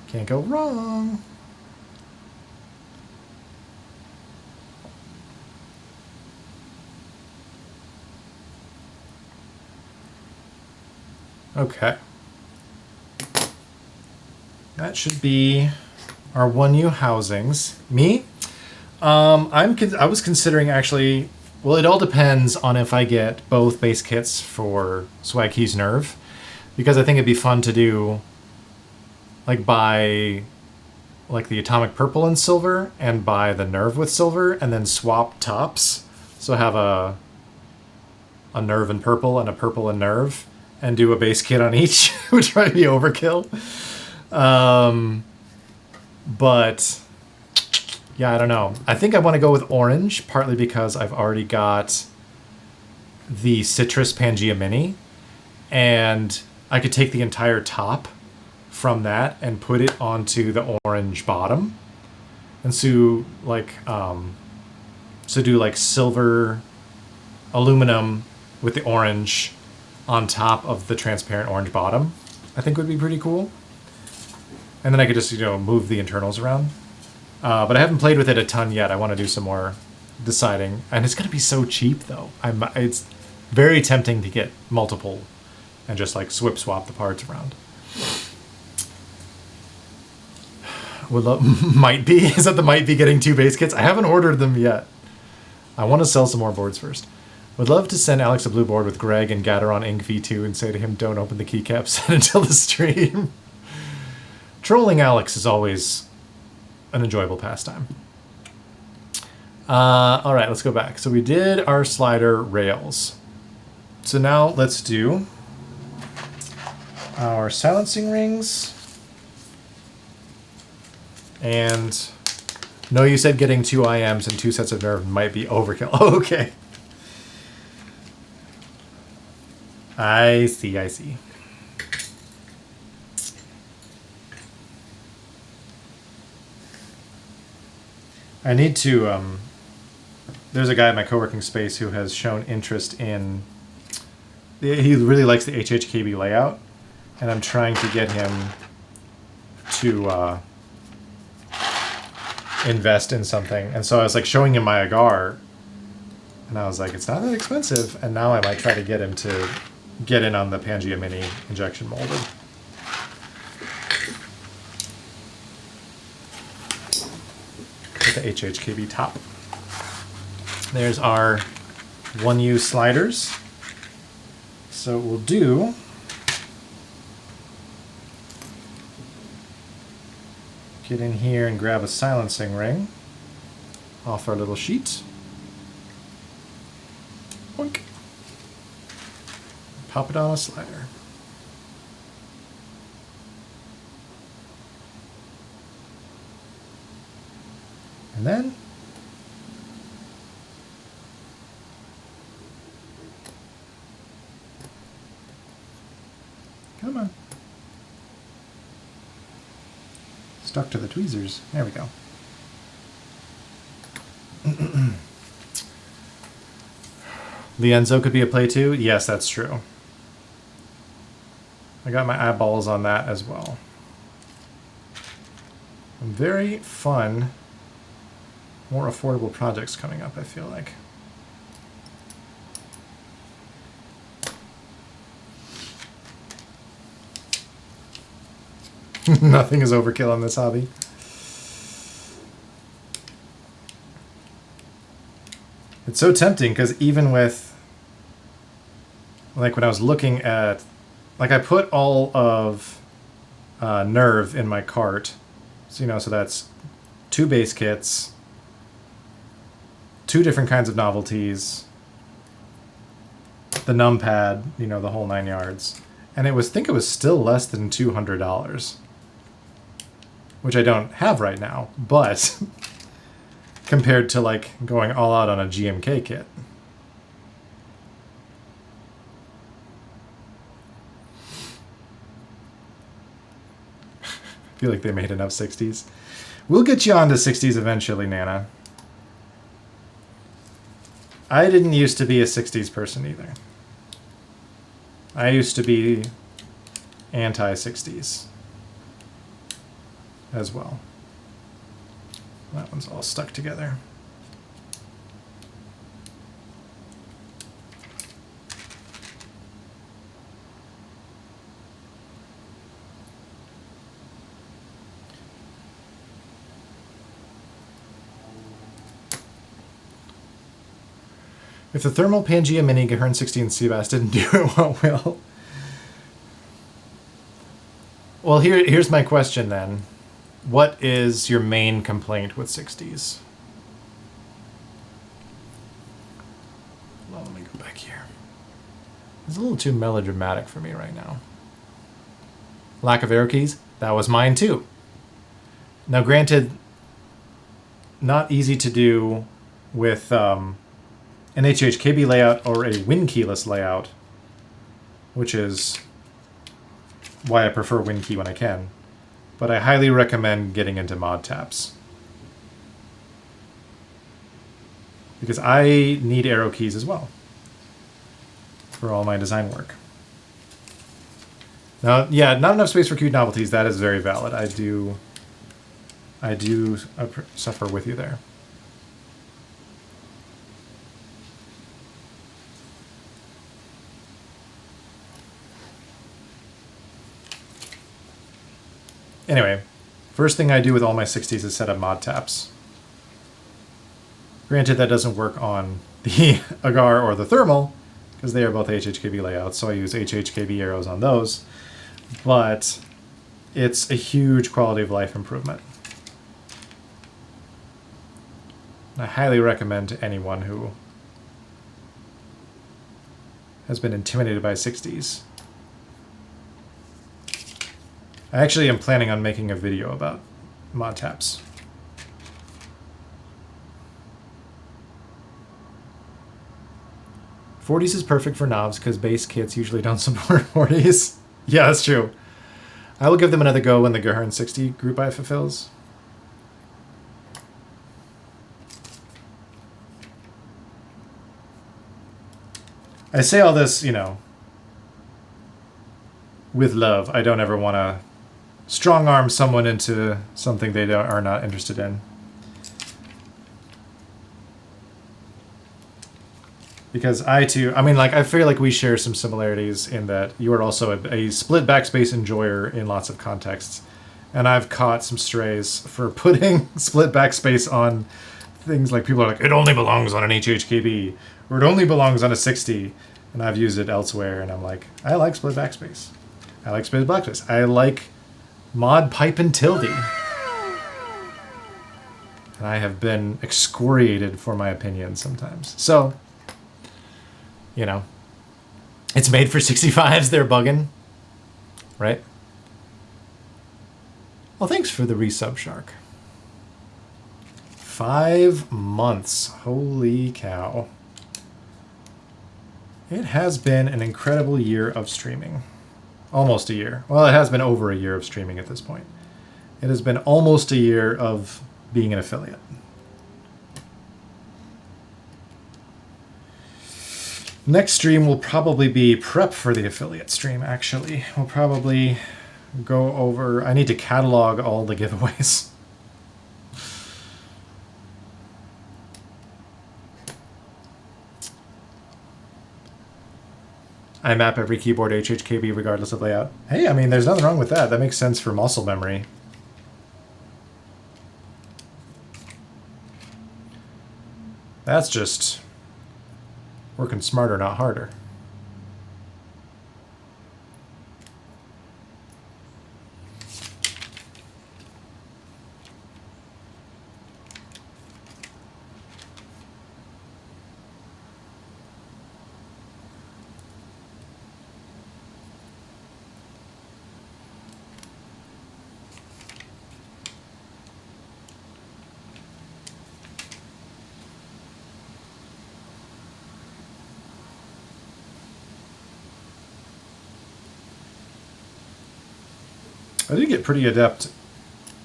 Can't go wrong. Okay. That should be our 1U housings. Me? I was considering actually... Well, it all depends on if I get both base kits for Swag Keys Nerve, because I think it'd be fun to do, like, buy like the Atomic Purple and Silver and buy the Nerve with Silver and then swap tops. So have a Nerve and Purple and a Purple and Nerve and do a base kit on each, which might be overkill. But... yeah, I don't know. I think I want to go with orange, partly because I've already got the Citrus Pangea Mini, and I could take the entire top from that and put it onto the orange bottom, and so do like silver aluminum with the orange on top of the transparent orange bottom. I think would be pretty cool. And then I could just, move the internals around. But I haven't played with it a ton yet. I want to do some more deciding. And it's going to be so cheap, though. It's very tempting to get multiple and just, like, swap the parts around. Might be? Is that the might be getting 2 base kits? I haven't ordered them yet. I want to sell some more boards first. Would love to send Alex a blue board with Greg and Gateron Inc. V2 and say to him, don't open the keycaps until the stream. Trolling Alex is always... an enjoyable pastime. All right, let's go back. So we did our slider rails. So now let's do our silencing rings. And no, you said getting 2 IMs and 2 sets of nerve might be overkill. Oh, okay. I see. I need to, there's a guy in my co-working space who has shown interest in, he really likes the HHKB layout, and I'm trying to get him to invest in something. And so I was like showing him my Agar, and I was like, it's not that expensive, and now I might try to get him to get in on the Pangea Mini injection molded. The HHKB top. There's our 1U sliders. So we'll do get in here and grab a silencing ring off our little sheet. Boink. Pop it on a slider. And then come on. Stuck to the tweezers. There we go. Lienzo could be a play too. Yes, that's true. I got my eyeballs on that as well. Very fun more affordable projects coming up, I feel like. Nothing is overkill on this hobby. It's so tempting because even with, like when I was looking at, like I put all of Nerve in my cart. So, you know, so that's 2 base kits, 2 different kinds of novelties, the numpad, you know, the whole 9 yards. And I think it was still less than $200. Which I don't have right now, but compared to like going all out on a GMK kit. I feel like they made enough 60s. We'll get you onto 60s eventually, Nana. I didn't used to be a 60s person either. I used to be anti-60s. As well. That one's all stuck together. If the thermal Pangea Mini, Gahern 60, and Seabass didn't do it, what will? Well, here's my question then. What is your main complaint with 60s? Well, let me go back here. It's a little too melodramatic for me right now. Lack of arrow keys? That was mine too. Now granted, not easy to do with an HHKB layout or a win keyless layout, which is why I prefer win key when I can. But I highly recommend getting into mod taps. Because I need arrow keys as well for all my design work. Now, yeah, not enough space for cute novelties. That is very valid. I do suffer with you there. Anyway, first thing I do with all my 60s is set up mod taps. Granted, that doesn't work on the Agar or the Thermal, because they are both HHKB layouts, so I use HHKB arrows on those. But it's a huge quality of life improvement. I highly recommend to anyone who has been intimidated by 60s. I actually am planning on making a video about mod taps. '40s is perfect for knobs because base kits usually don't support 40s. Yeah, that's true. I will give them another go when the Gahern 60 group buy fulfills. I say all this, you know, with love. I don't ever want to strong arm someone into something they are not interested in. Because I too, I mean, like, I feel like we share some similarities in that you are also a split backspace enjoyer in lots of contexts. And I've caught some strays for putting split backspace on things like people are like, it only belongs on an HHKB, or it only belongs on a 60. And I've used it elsewhere, and I'm like, I like split backspace. I like split backspace. I like mod pipe and tilde. And I have been excoriated for my opinion sometimes. So, you know, it's made for 65s, they're bugging, right? Well, thanks for the resub, Shark. 5 months. Holy cow. It has been an incredible year of streaming. Almost a year. Well, it has been over a year of streaming at this point. It has been almost a year of being an affiliate. Next stream will probably be prep for the affiliate stream, actually. We'll probably go over... I need to catalog all the giveaways. I map every keyboard HHKB regardless of layout. Hey, I mean, there's nothing wrong with that. That makes sense for muscle memory. That's just working smarter, not harder. I did get pretty adept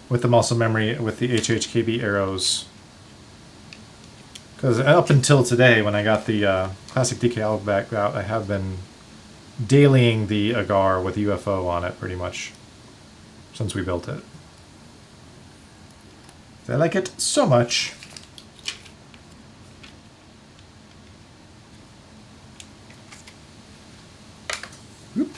with the muscle memory with the HHKB arrows. Because up until today, when I got the classic DK back out, I have been dailying the Agar with UFO on it pretty much since we built it. I like it so much. Oop.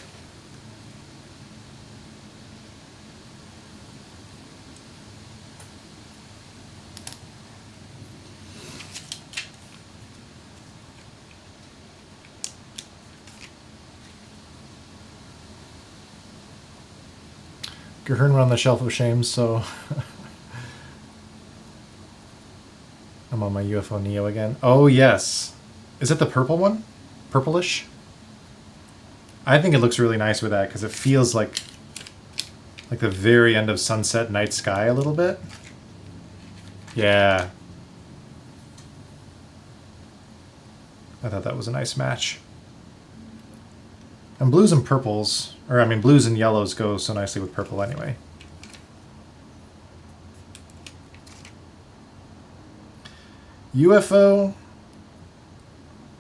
Gahern were on the shelf of shame, so I'm on my UFO Neo again. Oh yes, is it the purple one? Purplish? I think it looks really nice with that because it feels like the very end of Sunset Night Sky a little bit. Yeah. I thought that was a nice match. And blues and purples, or I mean blues and yellows go so nicely with purple anyway. UFO,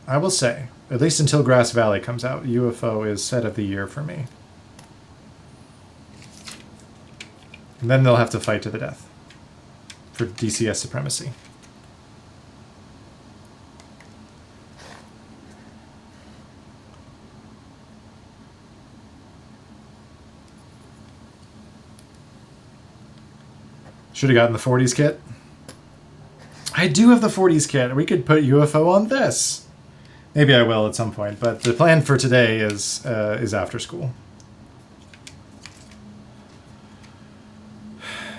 I will say, at least until Grass Valley comes out, UFO is set of the year for me. And then they'll have to fight to the death for DCS supremacy. Should have gotten the 40s kit. I do have the 40s kit. We could put UFO on this. Maybe I will at some point, but the plan for today is After School.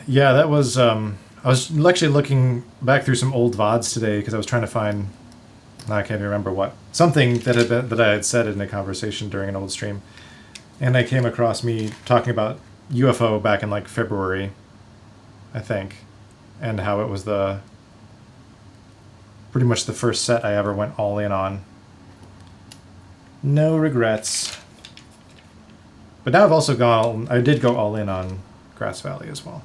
Yeah, that was... I was actually looking back through some old VODs today because I was trying to find... I can't even remember what. Something that I had said in a conversation during an old stream. And I came across me talking about UFO back in like February, I think, and how it was pretty much the first set I ever went all in on. No regrets. But now I've also I did go all in on Grass Valley as well.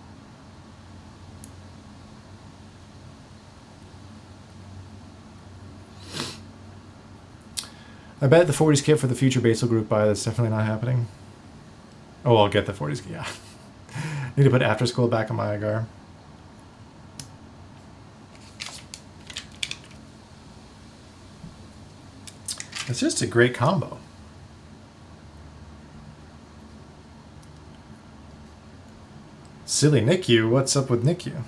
I bet the 40s kit for the future basal group buy, that's definitely not happening. Oh, I'll get the 40s kit, yeah. Need to put After School back on my Agar. It's just a great combo. Silly NICU, what's up with NICU?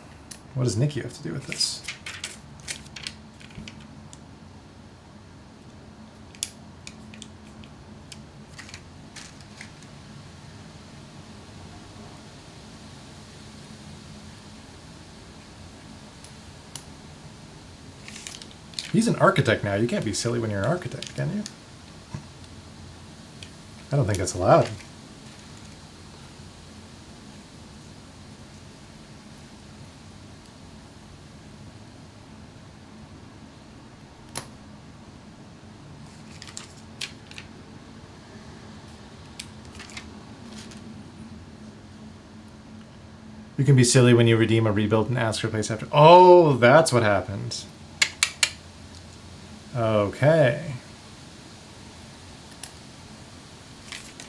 What does NICU have to do with this? He's an architect now. You can't be silly when you're an architect, can you? I don't think that's allowed. You can be silly when you redeem a rebuild and ask for a place after. Oh, that's what happened. Okay.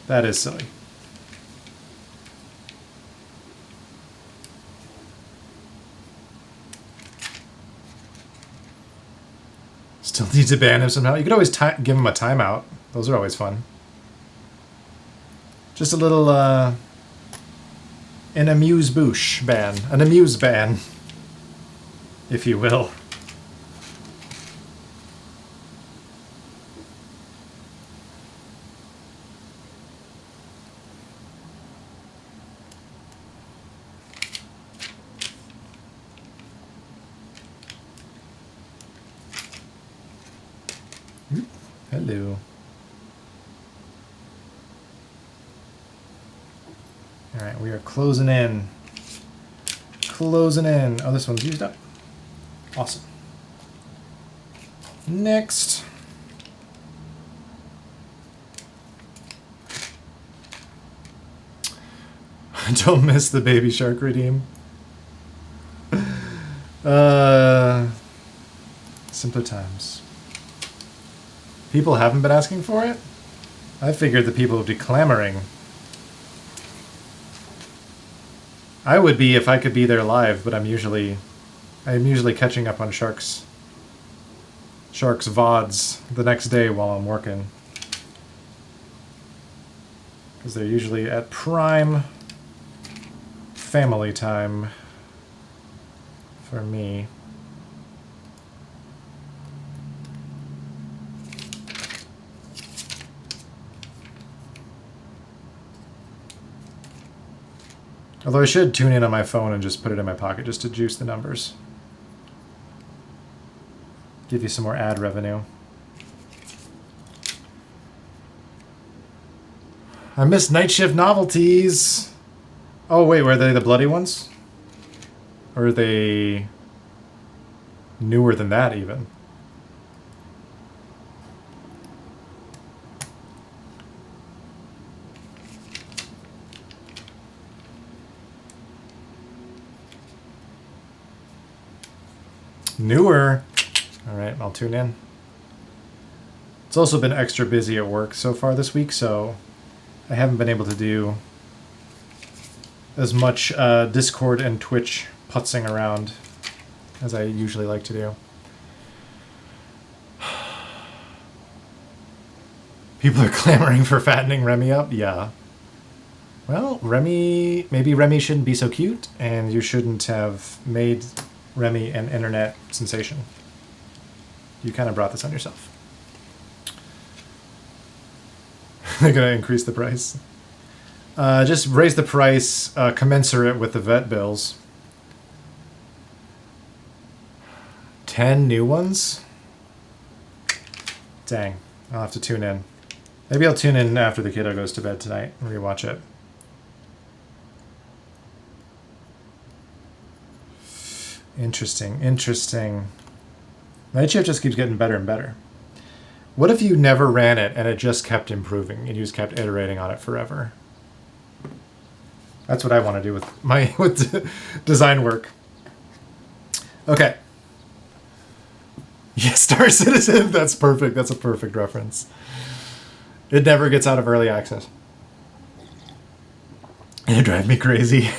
That is silly. Still need to ban him somehow. You could always give him a timeout. Those are always fun. Just a little, an amuse-bouche ban. An amuse ban, if you will. Hello. All right, we are closing in. Closing in. Oh, this one's used up. Awesome. Next. Don't miss the Baby Shark redeem. Simpler times. People haven't been asking for it? I figured the people would be clamoring. I would be if I could be there live, but I'm usually catching up on Sharks VODs the next day while I'm working. Because they're usually at prime family time for me. Although I should tune in on my phone and just put it in my pocket just to juice the numbers. Give you some more ad revenue. I missed Night Shift novelties. Oh wait, were they the bloody ones? Or are they newer than that even? Newer. All right, I'll tune in. It's also been extra busy at work so far this week, so I haven't been able to do as much Discord and Twitch putzing around as I usually like to do. People are clamoring for fattening Remy up? Yeah. Well, maybe Remy shouldn't be so cute, and you shouldn't have made Remy an internet sensation. You kind of brought this on yourself. They're going to increase the price. Just raise the price commensurate with the vet bills. 10 new ones? Dang, I'll have to tune in. Maybe I'll tune in after the kiddo goes to bed tonight and rewatch it. Interesting, interesting. Night Shift just keeps getting better and better. What if you never ran it and it just kept improving and you just kept iterating on it forever? That's what I want to do with my design work. Okay. Yes, Star Citizen. That's perfect. That's a perfect reference. It never gets out of early access. It drives me crazy.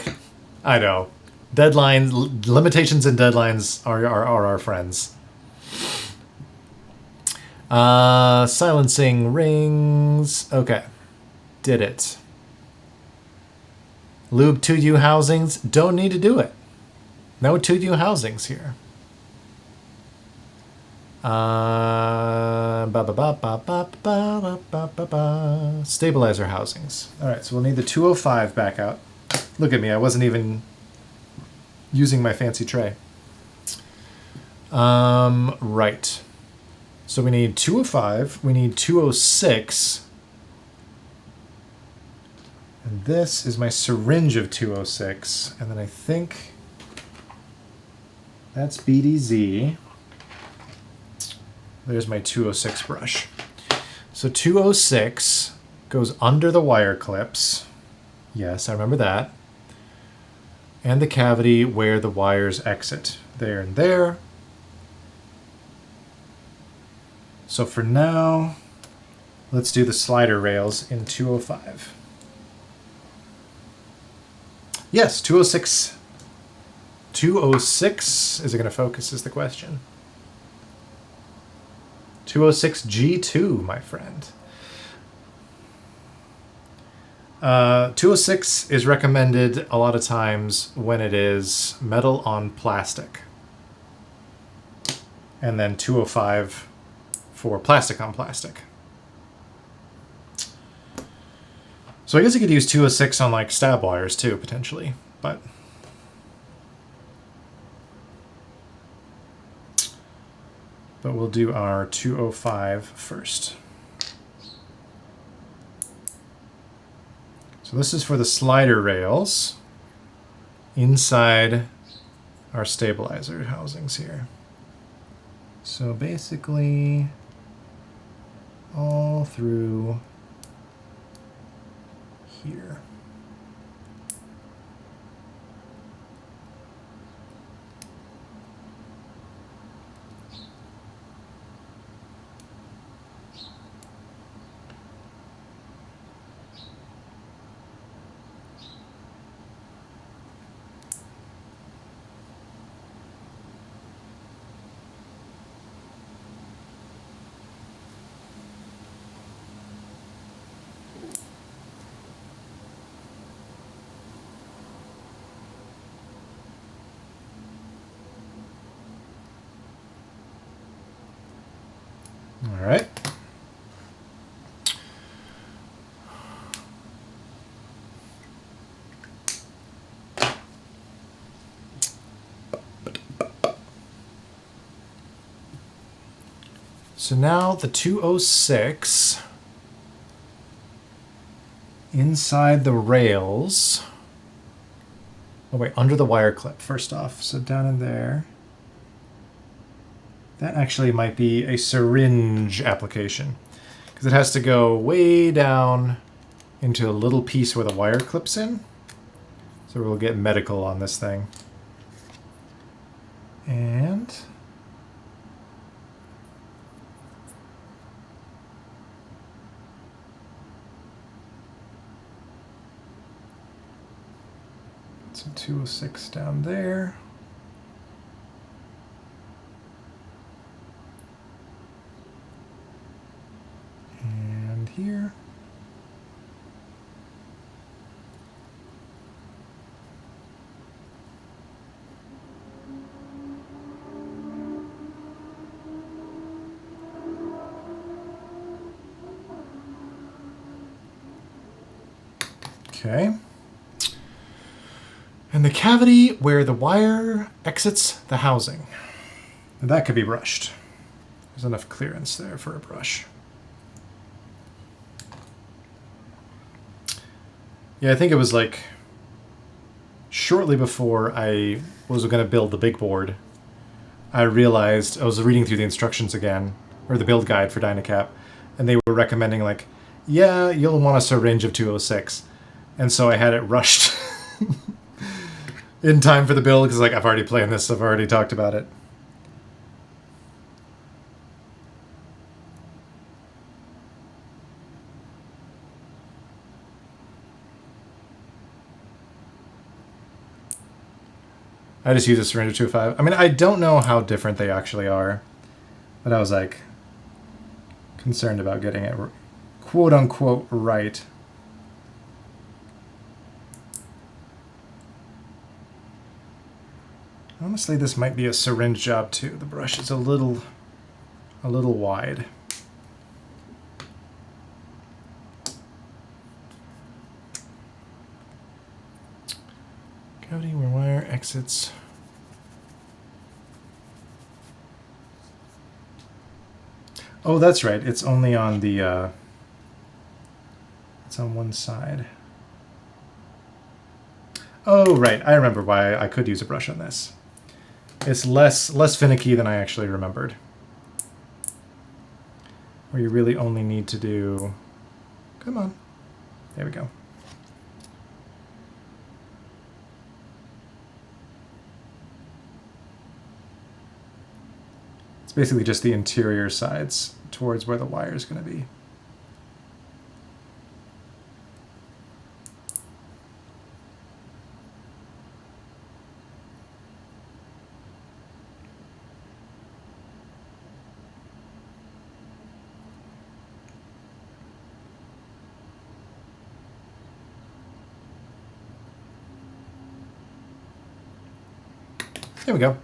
I know. Deadlines, limitations and deadlines are our friends. Silencing rings. Okay. Did it. Lube 2U housings. Don't need to do it. No 2U housings here. Stabilizer housings. All right, so we'll need the 205 back out. Look at me. I wasn't even using my fancy tray. Right. So we need 205. We need 206. And this is my syringe of 206. And then I think that's BDZ. There's my 206 brush. So 206 goes under the wire clips. Yes, I remember that. And the cavity where the wires exit. There and there. So for now, let's do the slider rails in 205. Yes, 206. 206. Is it going to focus is the question. 206G2, my friend. 206 is recommended a lot of times when it is metal on plastic. And then 205 for plastic on plastic. So I guess you could use 206 on like stab wires too, potentially, but we'll do our 205 first. So this is for the slider rails inside our stabilizer housings here. So basically all through here. All right. So now the 206 inside the rails. Oh wait, under the wire clip first off. So down in there. That actually might be a syringe application because it has to go way down into a little piece where the wire clips in. So we'll get medical on this thing. And so 206 down there. And here. Okay. And the cavity where the wire exits the housing. And that could be brushed. There's enough clearance there for a brush. Yeah, I think it was like shortly before I was going to build the big board, I realized I was reading through the instructions again, or the build guide for DynaCap, and they were recommending like, yeah, you'll want a syringe of 206. And so I had it rushed in time for the build because like I've already played this, I've already talked about it. I just use a syringe of 205. I mean, I don't know how different they actually are, but I was like concerned about getting it quote unquote right. Honestly, this might be a syringe job too. The brush is a little wide. Cavity where wire exits. Oh, that's right. It's only on the it's on one side. Oh, right. I remember why I could use a brush on this. It's less finicky than I actually remembered. Where you really only need to do... Come on. There we go. It's basically just the interior sides towards where the wire is going to be. There we go.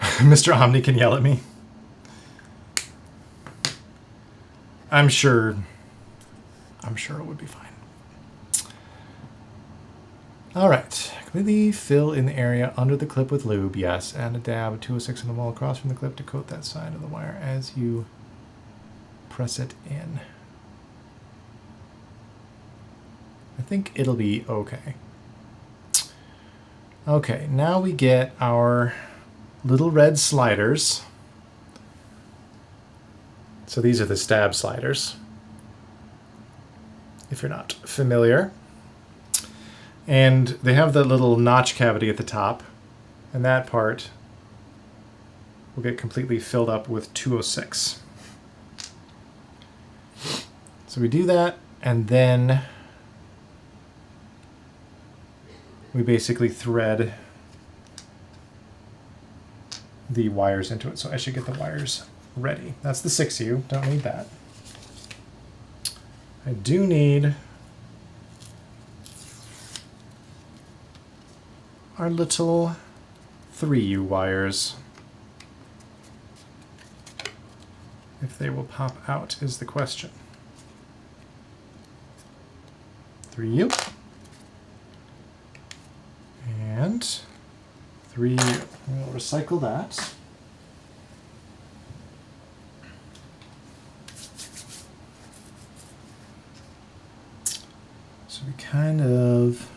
Mr. Omni can yell at me. I'm sure it would be fine. All right, completely fill in the area under the clip with lube, yes, and a dab of 206 on the wall across from the clip to coat that side of the wire as you press it in. I think it'll be okay. Okay, now we get our little red sliders. So these are the stab sliders, if you're not familiar. And they have the little notch cavity at the top, and that part will get completely filled up with 206. So we do that, and then we basically thread the wires into it. So I should get the wires ready. That's the 6U, don't need that. I do need our little 3U wires. If they will pop out is the question. 3U. And 3U. We'll recycle that. So we kind of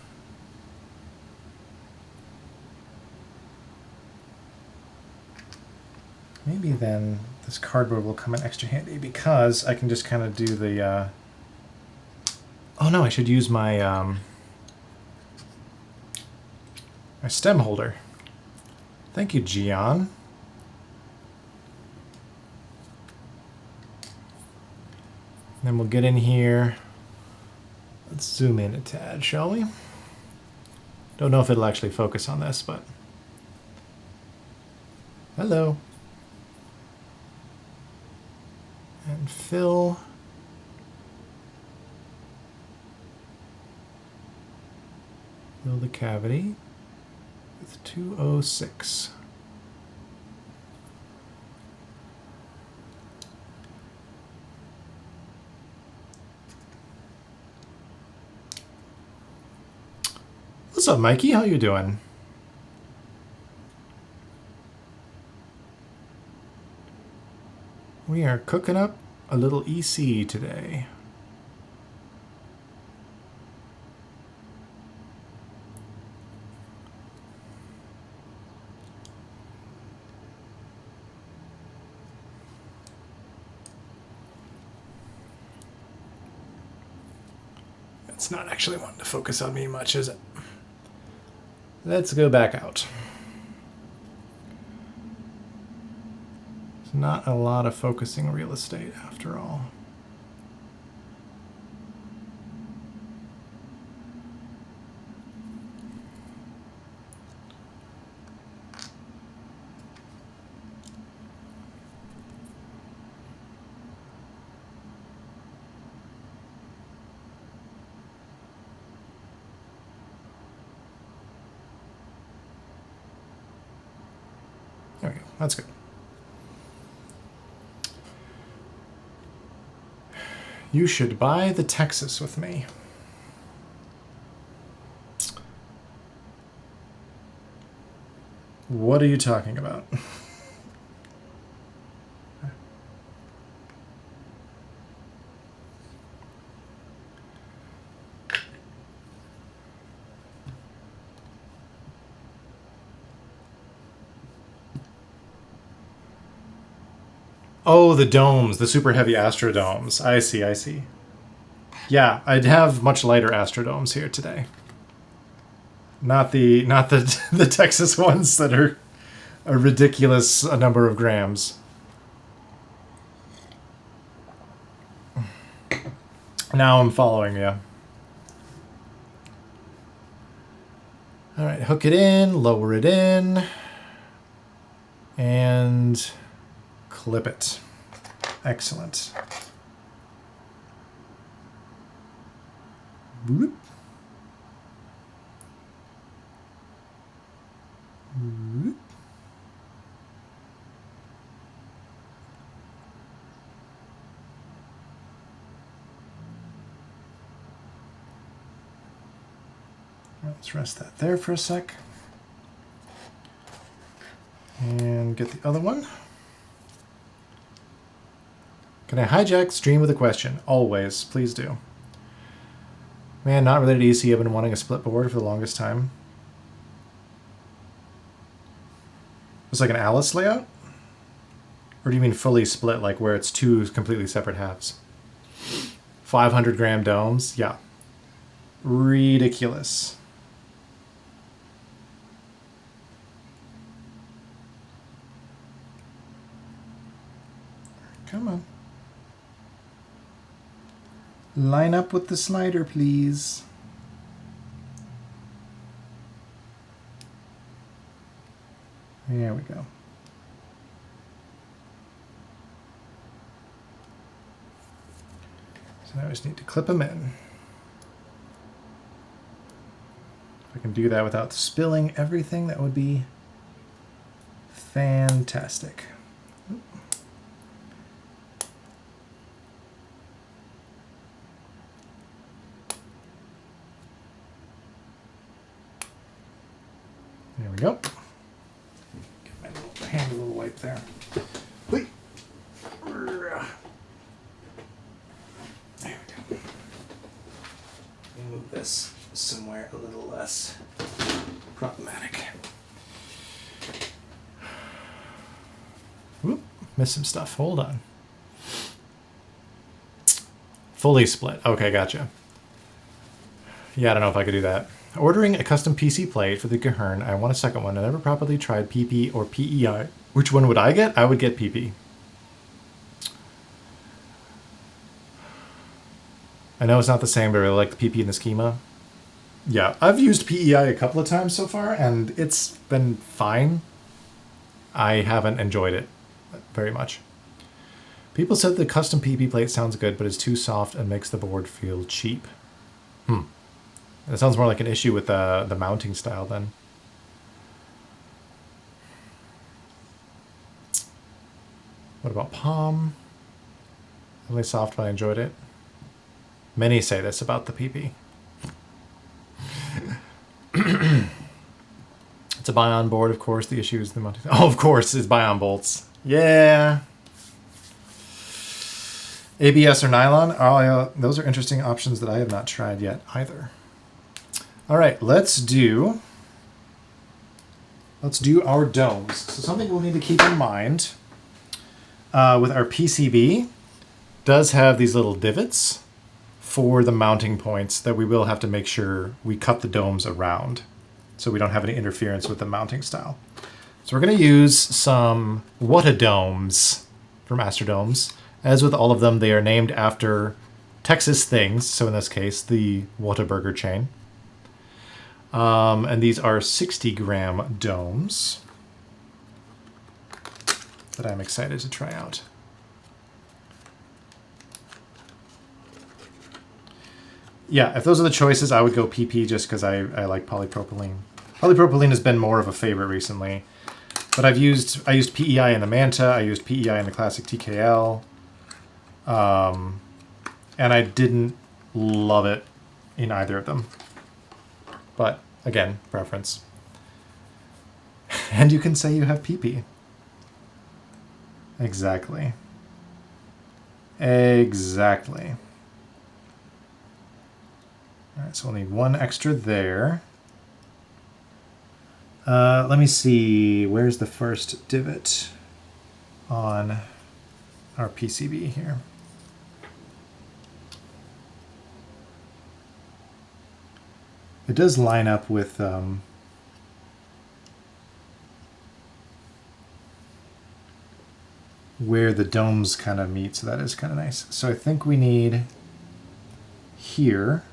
maybe then this cardboard will come in extra handy because I can just kind of do the oh no, I should use my my stem holder. Thank you, Gian. Then we'll get in here. Let's zoom in a tad, shall we? Don't know if it'll actually focus on this, but hello. And fill the cavity with 206. What's up, Mikey? How you doing? We are cooking up a little EC today. It's not actually wanting to focus on me much, is it? Let's go back out. It's not a lot of focusing real estate after all. There we go. That's good. You should buy the Texas with me. What are you talking about? Oh, the domes, the super heavy Astrodomes. I see, I see. Yeah, I'd have much lighter Astrodomes here today. Not the the Texas ones that are a ridiculous number of grams. Now I'm following you. All right, hook it in, lower it in, and clip it. Excellent. Boop. Let's rest that there for a sec. And get the other one. Can I hijack stream with a question? Always, please do. Man, not related to EC. I've been wanting a split board for the longest time. It's like an Alice layout? Or do you mean fully split, like where it's two completely separate halves? 500-gram domes? Yeah. Ridiculous. Come on. Line up with the slider, please. There we go. So now I just need to clip them in. If I can do that without spilling everything, that would be fantastic. There we go. Get my little hand a little wipe there. Wait. There we go. Move this somewhere a little less problematic. Whoop, missed some stuff. Hold on. Fully split. Okay, gotcha. Yeah, I don't know if I could do that. Ordering a custom PC plate for the Gahern. I want a second one. I never properly tried PP or PEI. Which one would I get? I would get PP. I know it's not the same, but I really like the PP in the schema. Yeah, I've used PEI a couple of times so far, and it's been fine. I haven't enjoyed it very much. People said the custom PP plate sounds good, but it's too soft and makes the board feel cheap. That sounds more like an issue with the mounting style then. What about Palm? Really soft, but I enjoyed it. Many say this about the PP. It's a Bion board, of course. The issue is the mounting. Oh, of course, it's Bion bolts. Yeah. ABS or nylon? Oh, those are interesting options that I have not tried yet either. All right, let's do our domes. So something we'll need to keep in mind with our PCB does have these little divots for the mounting points that we will have to make sure we cut the domes around so we don't have any interference with the mounting style. So we're going to use some Whatadomes from Astrodomes. As with all of them, they are named after Texas things, so in this case, the Whataburger chain. And these are 60-gram domes that I'm excited to try out. Yeah, if those are the choices, I would go PP just because I like polypropylene. Polypropylene has been more of a favorite recently. But I used PEI in the Manta, I used PEI in the classic TKL. And I didn't love it in either of them. But, again, preference. And you can say you have PP. Exactly. Exactly. Alright, so we'll need one extra there. Let me see, where's the first divot on our PCB here? It does line up with where the domes kind of meet, so that is kind of nice. So I think we need here,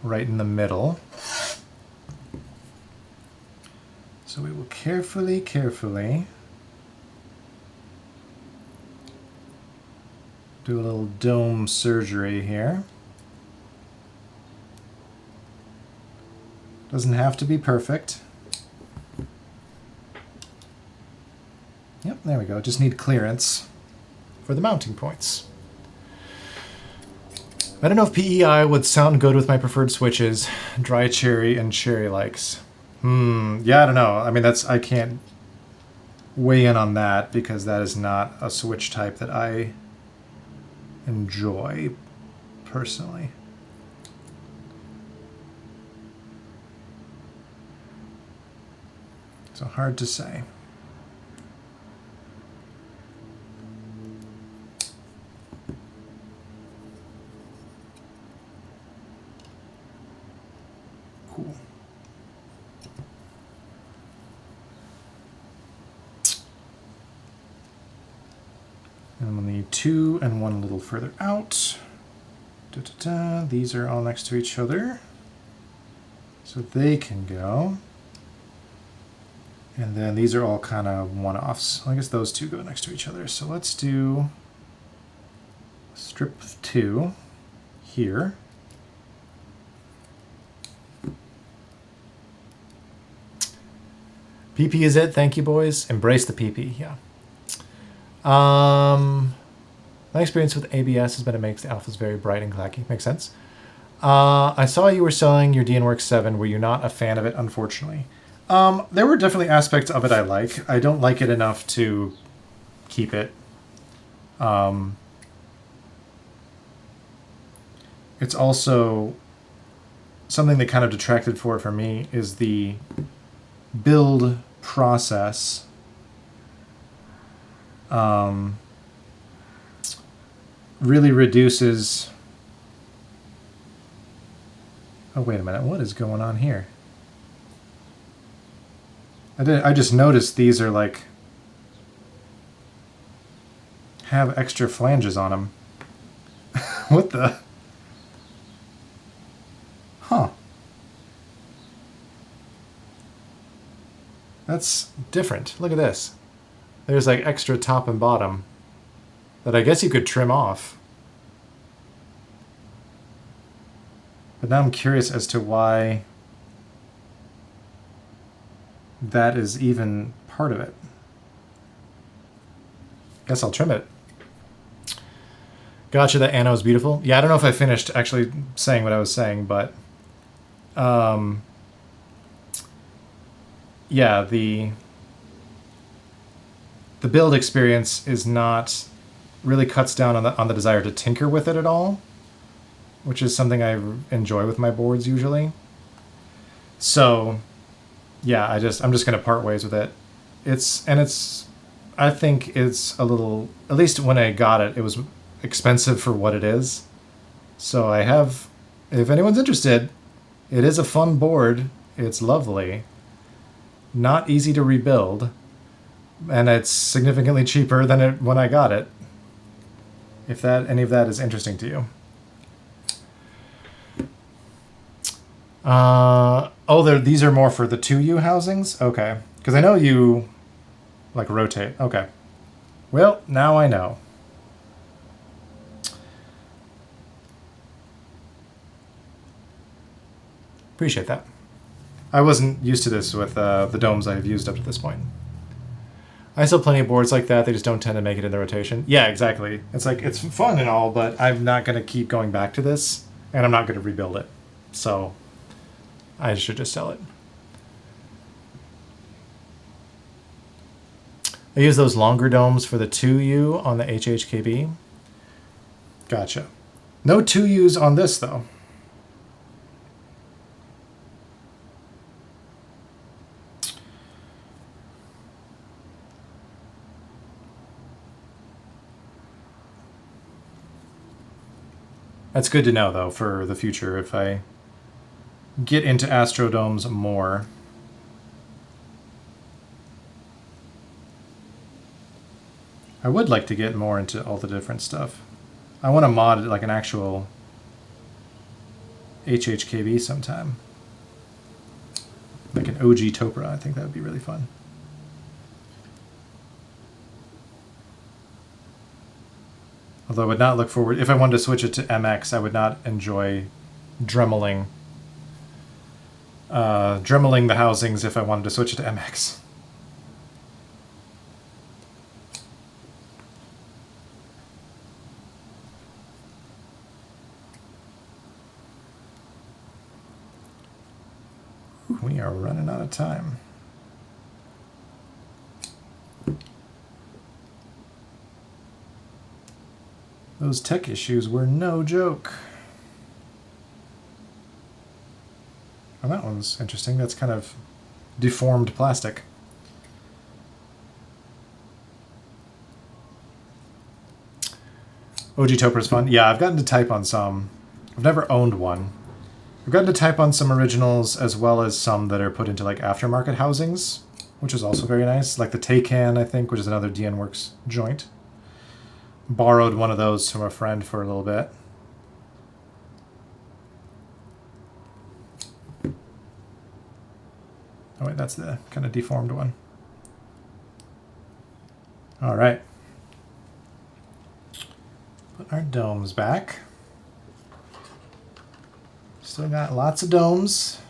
right in the middle. So we will carefully do a little dome surgery here. Doesn't have to be perfect. Yep, there we go. Just need clearance for the mounting points. I don't know if PEI would sound good with my preferred switches, dry cherry and cherry likes. Yeah, I don't know. I mean, I can't weigh in on that because that is not a switch type that I enjoy personally. So hard to say. Cool. And we'll need 2 and 1 a little further out. These are all next to each other, so they can go. And then these are all kind of one-offs. I guess those 2 go next to each other. So let's do strip of 2 here. PP is it. Thank you, boys. Embrace the PP. Yeah. My experience with ABS has been it makes the alphas very bright and clacky. Makes sense. I saw you were selling your DNWorks 7. Were you not a fan of it, unfortunately? There were definitely aspects of it I like. I don't like it enough to keep it. It's also something that kind of detracted for me is the build process. Really reduces... Oh, wait a minute. What is going on here? I just noticed these are like... have extra flanges on them. What the... Huh. That's different. Look at this. There's like extra top and bottom that I guess you could trim off. But now I'm curious as to why that is even part of it. Guess I'll trim it. Gotcha, that Anno is beautiful. Yeah, I don't know if I finished actually saying what I was saying, but yeah, the build experience is not really cuts down on the desire to tinker with it at all, which is something I enjoy with my boards usually. So yeah, I'm just gonna part ways with it. I think it's a little, at least when I got it, it was expensive for what it is. So I have, if anyone's interested, it is a fun board. It's lovely. Not easy to rebuild. And it's significantly cheaper than when I got it. If any of that is interesting to you. These are more for the 2U housings? Okay. Because I know you like rotate. Okay. Well, now I know. Appreciate that. I wasn't used to this with the domes I've used up to this point. I still have plenty of boards like that. They just don't tend to make it in the rotation. Yeah, exactly. It's like, it's fun and all, but I'm not going to keep going back to this, and I'm not going to rebuild it. So I should just sell it. I use those longer domes for the 2U on the HHKB. Gotcha. No 2Us on this, though. That's good to know, though, for the future if I get into Astrodomes more. I would like to get more into all the different stuff. I want to mod like an actual HHKB sometime. Like an OG Topra, I think that would be really fun. Although I would not look forward, if I wanted to switch it to MX, I would not enjoy dremeling the housings if I wanted to switch it to MX. of time. Those tech issues were no joke. Oh, that one's interesting. That's kind of deformed plastic. OG Toper's fun. Yeah, I've gotten to type on some. I've never owned one. I've gotten to type on some originals as well as some that are put into like aftermarket housings, which is also very nice. Like the Taycan, I think, which is another DN Works joint. Borrowed one of those from a friend for a little bit. Oh wait, that's the kind of deformed one. All right. Put our domes back. Still got lots of domes.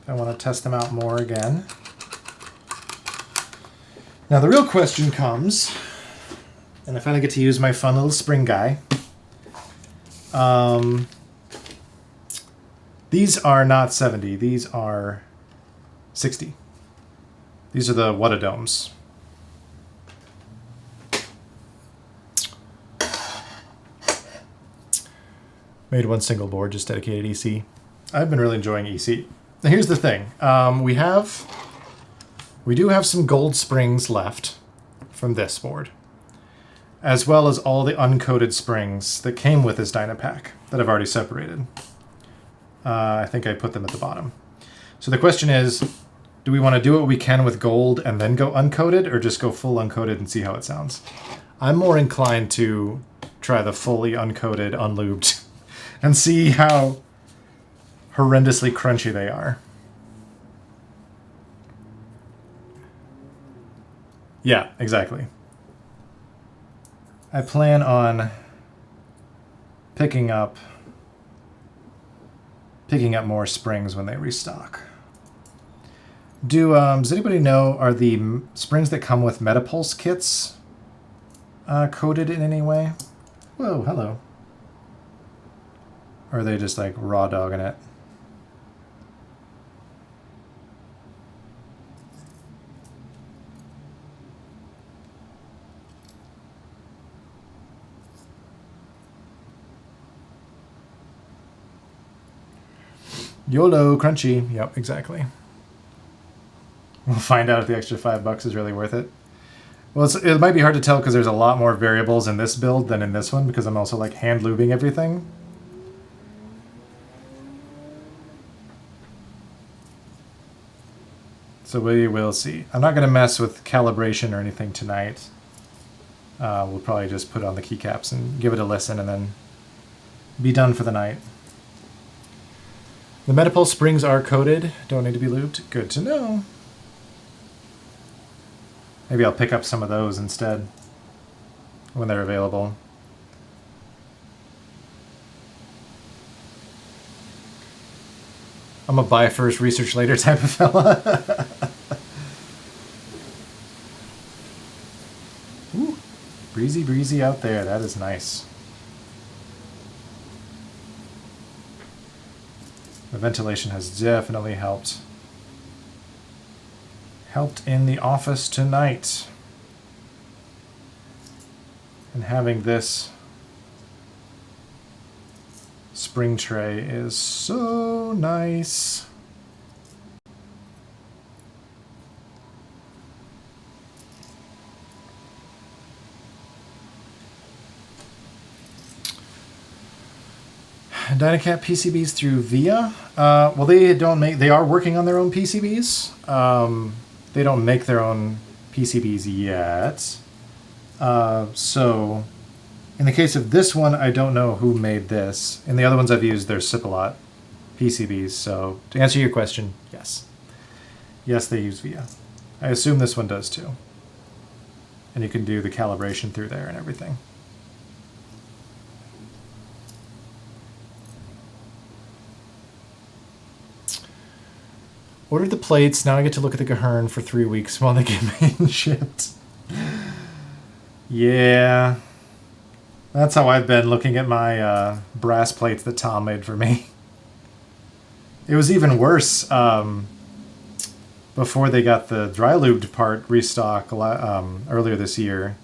If I want to test them out more again. Now the real question comes, and I finally get to use my fun little spring guy. These are not 70. These are 60. These are the Whatadomes. Made one single board, just dedicated EC. I've been really enjoying EC. Now here's the thing. We do have some gold springs left from this board, as well as all the uncoated springs that came with this DynaPack that I've already separated. I think I put them at the bottom. So the question is, do we want to do what we can with gold and then go uncoated, or just go full uncoated and see how it sounds? I'm more inclined to try the fully uncoated, unlubed, and see how horrendously crunchy they are. Yeah, exactly. I plan on picking up more springs when they restock. Does anybody know, are the springs that come with Metapulse kits coated in any way? Whoa, hello. Or are they just like raw dogging it? YOLO, crunchy. Yep, exactly. We'll find out if the extra $5 is really worth it. Well, it might be hard to tell because there's a lot more variables in this build than in this one, because I'm also like hand lubing everything. So we will see. I'm not going to mess with calibration or anything tonight. We'll probably just put on the keycaps and give it a listen and then be done for the night. The Metapulse springs are coated. Don't need to be lubed. Good to know. Maybe I'll pick up some of those instead when they're available. I'm a buy first, research later type of fella. Ooh, breezy, breezy out there. That is nice. The ventilation has definitely helped. Helped in the office tonight. And having this spring tray is so nice. DynaCap PCBs through VIA. Well, they are working on their own PCBs. They don't make their own PCBs yet. So in the case of this one, I don't know who made this. In the other ones I've used, they're Sipalot PCBs. So to answer your question, yes. Yes, they use VIA. I assume this one does too. And you can do the calibration through there and everything. Ordered the plates. Now I get to look at the Gahern for 3 weeks while they get made and shipped. Yeah. That's how I've been looking at my brass plates that Tom made for me. It was even worse before they got the dry lubed part restock earlier this year.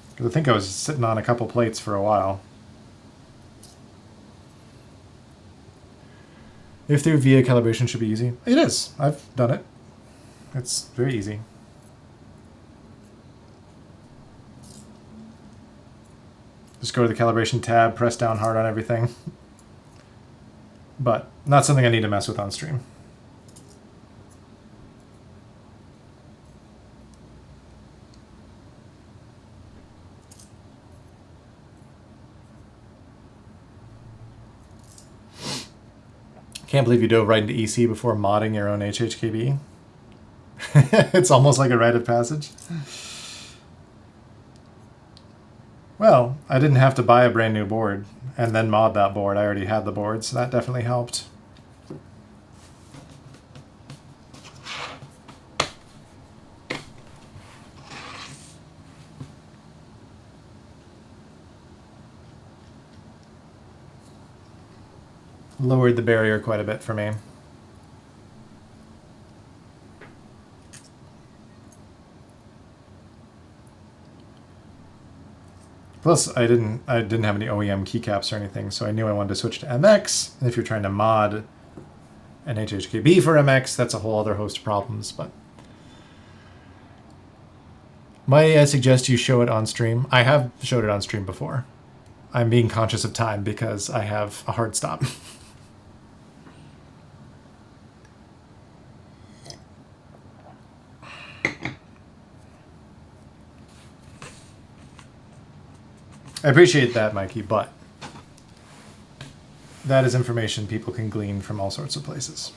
Because I think I was sitting on a couple plates for a while. If through via calibration should be easy. It is. I've done it. It's very easy. Just go to the calibration tab, press down hard on everything. But not something I need to mess with on stream. Can't believe you dove right into EC before modding your own HHKB. It's almost like a rite of passage. Well, I didn't have to buy a brand new board and then mod that board. I already had the board, so that definitely helped. Lowered the barrier quite a bit for me. Plus, I didn't have any OEM keycaps or anything, so I knew I wanted to switch to MX. And if you're trying to mod an HHKB for MX, that's a whole other host of problems. But might I suggest you show it on stream? I have showed it on stream before. I'm being conscious of time because I have a hard stop. I appreciate that, Mikey, but that is information people can glean from all sorts of places.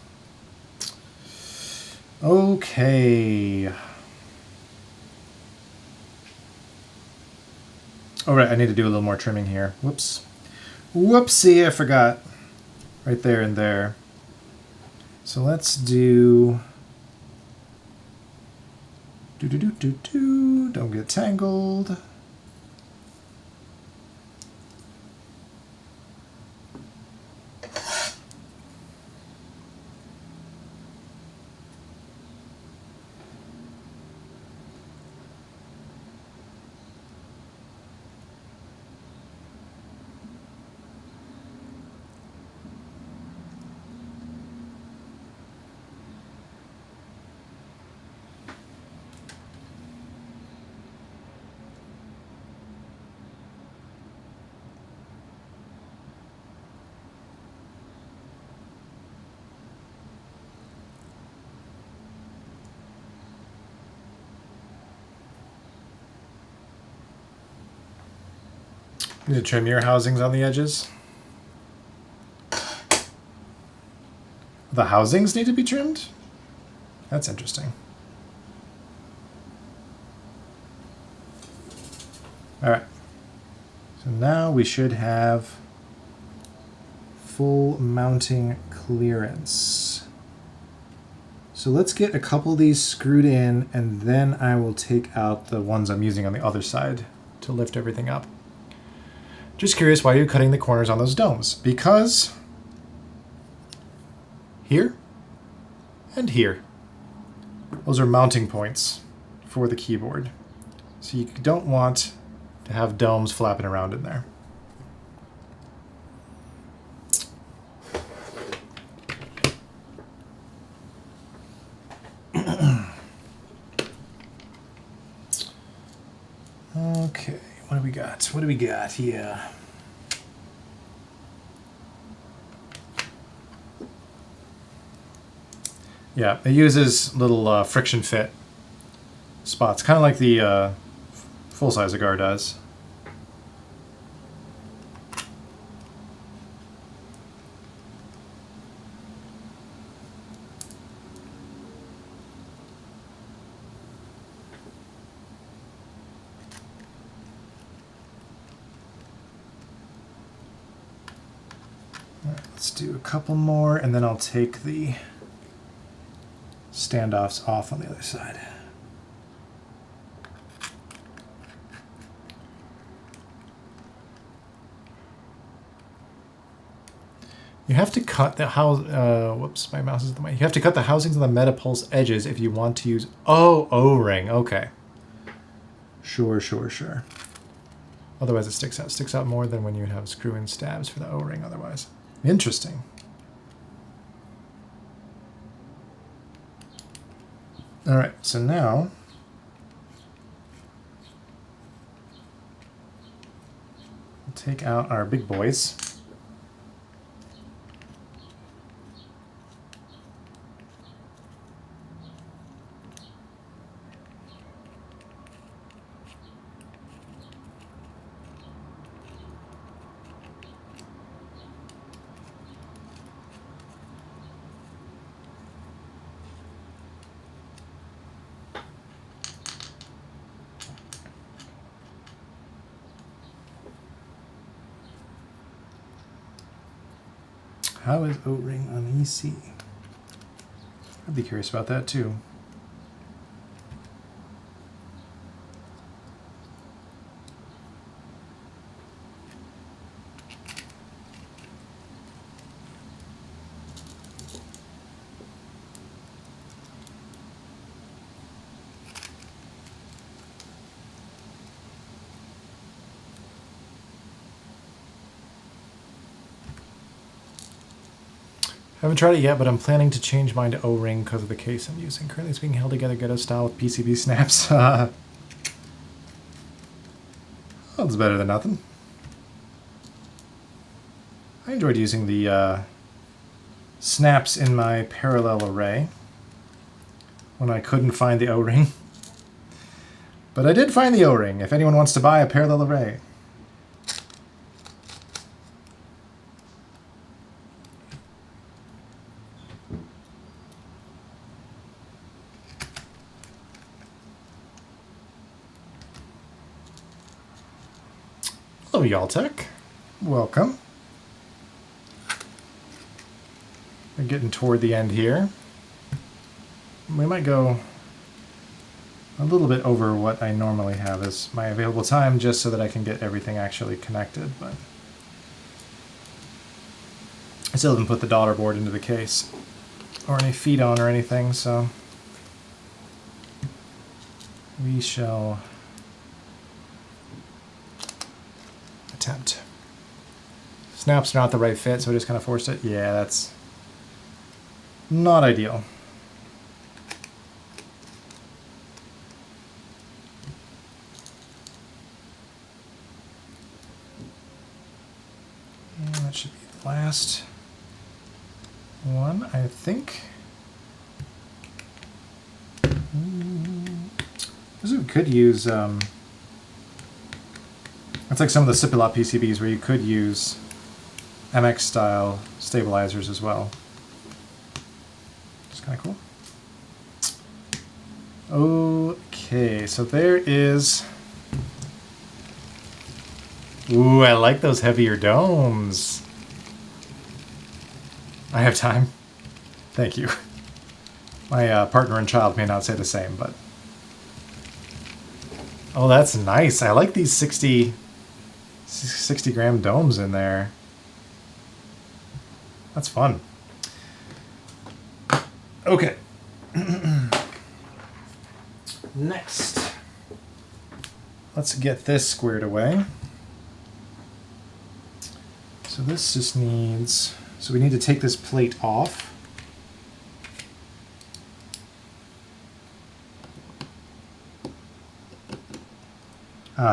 Okay. All right, I need to do a little more trimming here. Whoops. Whoopsie, I forgot. Right there and there. So let's do... Don't get tangled. Need to trim your housings on the edges. The housings need to be trimmed? That's interesting. All right. So now we should have full mounting clearance. So let's get a couple of these screwed in, and then I will take out the ones I'm using on the other side to lift everything up. Just curious, why are you cutting the corners on those domes? Because here and here, those are mounting points for the keyboard. So you don't want to have domes flapping around in there. Okay, what do we got? What do we got here? Yeah, it uses little friction fit spots, kind of like the full-size Agar does. Let's do a couple more, and then I'll take the standoffs off on the other side. You have to cut the house. Whoops, my mouse is in the way. You have to cut the housings on the Metapulse edges if you want to use. Oh, O-ring. Okay. Sure. Otherwise, it sticks out. Sticks out more than when you have screw-in stabs for the O-ring. Otherwise, interesting. All right. So now, we'll take out our big boys. How is O-ring on EC? I'd be curious about that too. Haven't tried it yet, but I'm planning to change mine to O-ring because of the case I'm using. Currently it's being held together ghetto style with PCB snaps. That's better than nothing. I enjoyed using the snaps in my parallel array when I couldn't find the O-ring. But I did find the O-ring, if anyone wants to buy a parallel array. Hello, Yaltech. Welcome. We're getting toward the end here. We might go a little bit over what I normally have as my available time, just so that I can get everything actually connected, but I still haven't put the daughter board into the case or any feet on or anything, so we shall attempt. Snaps are not the right fit, so I just kind of forced it. Yeah, that's not ideal. And that should be the last one, I think. Because we could use, it's like some of the Sipilot PCBs where you could use MX style stabilizers as well. It's kind of cool. Okay, so there is. Ooh, I like those heavier domes. I have time. Thank you. My partner and child may not say the same, but. Oh, that's nice. I like these 60 gram domes in there. That's fun. Okay. Next, let's get this squared away. So this just needs, so we need to take this plate off.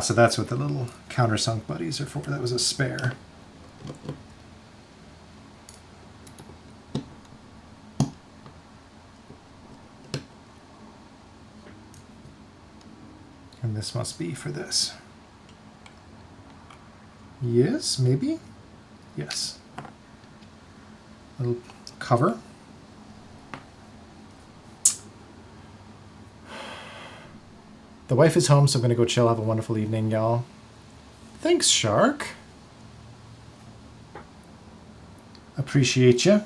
So that's what the little countersunk buddies are for. That was a spare. And this must be for this. Yes, maybe? Yes. Little cover. The wife is home, so I'm going to go chill. Have a wonderful evening, y'all. Thanks, Shark. Appreciate you.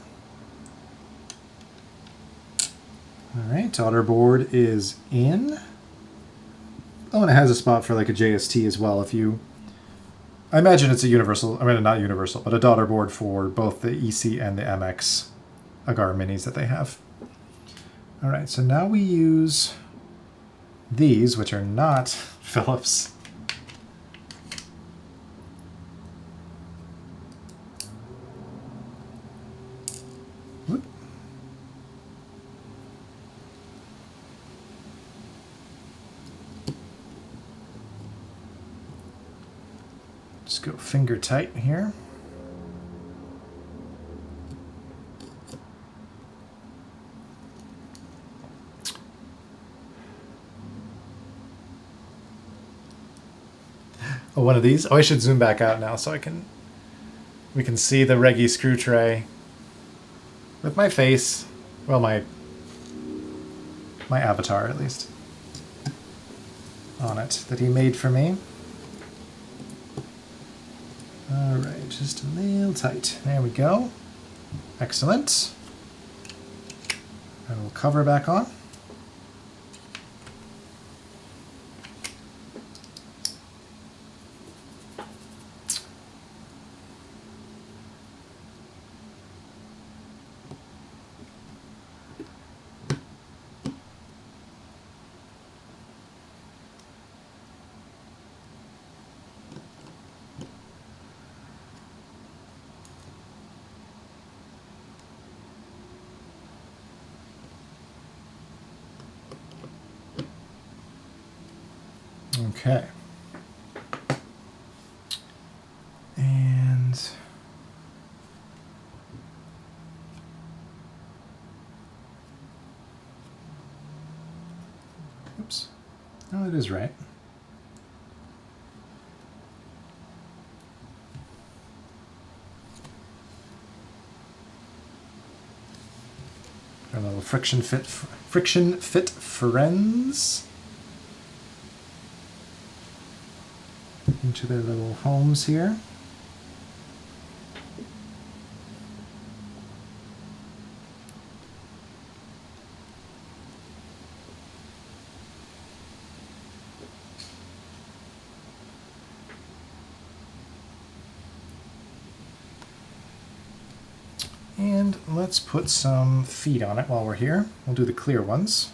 All right, daughter board is in. Oh, and it has a spot for like a JST as well if you I imagine it's a universal, I mean, not universal, but a daughter board for both the EC and the MX Agar minis that they have. All right, so now we use these, which are not Phillips. Whoop. Just go finger tight here. Oh, one of these? Oh, I should zoom back out now so we can see the Reggie screw tray with my face. Well, my avatar at least on it that he made for me. All right, just a little tight. There we go. Excellent. And we'll cover back on. Okay. And oops. No, it is right. Our little friction fit friends into their little homes here. And let's put some feet on it while we're here. We'll do the clear ones.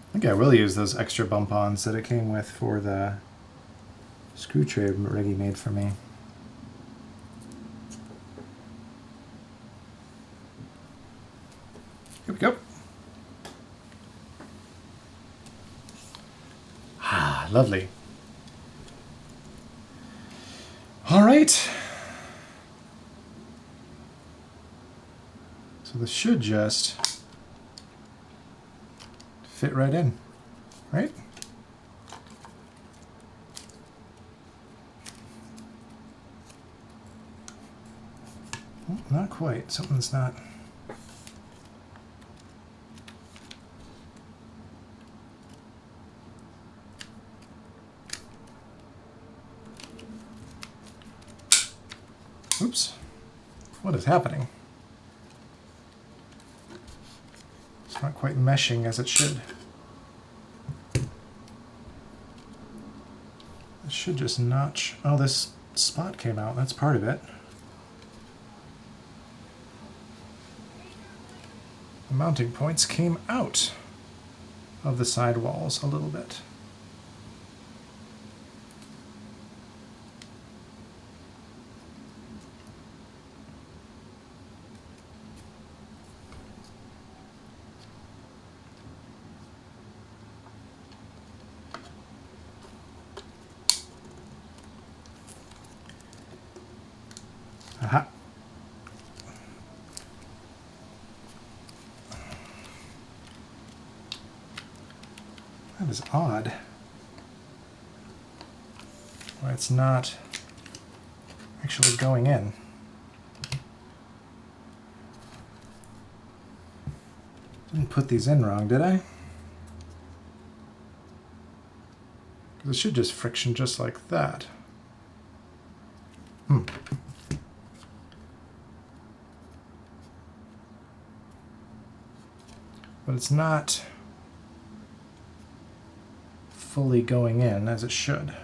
I think I will use those extra bump-ons that it came with for the screw tray Reggie made for me. Here we go. Ah, lovely. All right. So this should just fit right in, right? Oh, not quite. Something's not. Oops. What is happening? It's not quite meshing as it should. It should just notch. Oh, this spot came out. That's part of it. The mounting points came out of the side walls a little bit. Aha. That is odd. Why it's not actually going in. Didn't put these in wrong, did I? Because it should just friction just like that. But it's not fully going in as it should.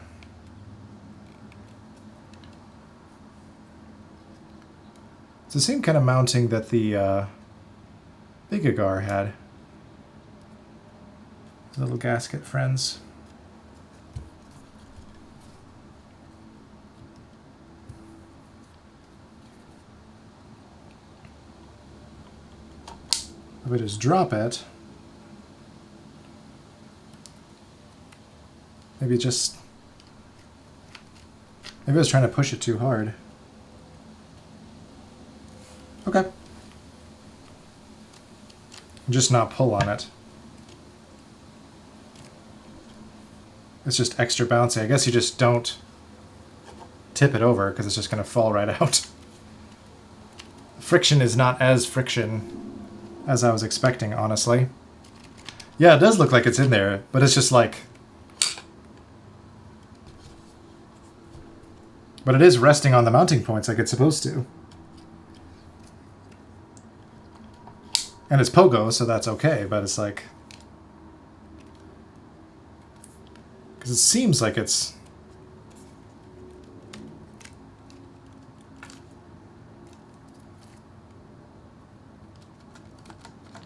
It's the same kind of mounting that the big Agar had. Little gasket friends. If I just drop it, maybe I was trying to push it too hard. Okay. Just not pull on it. It's just extra bouncy. I guess you just don't tip it over because it's just going to fall right out. Friction is not as friction as I was expecting, honestly. Yeah, it does look like it's in there, but it's just like... But it is resting on the mounting points like it's supposed to. And it's pogo, so that's okay, but it's like... Because it seems like it's...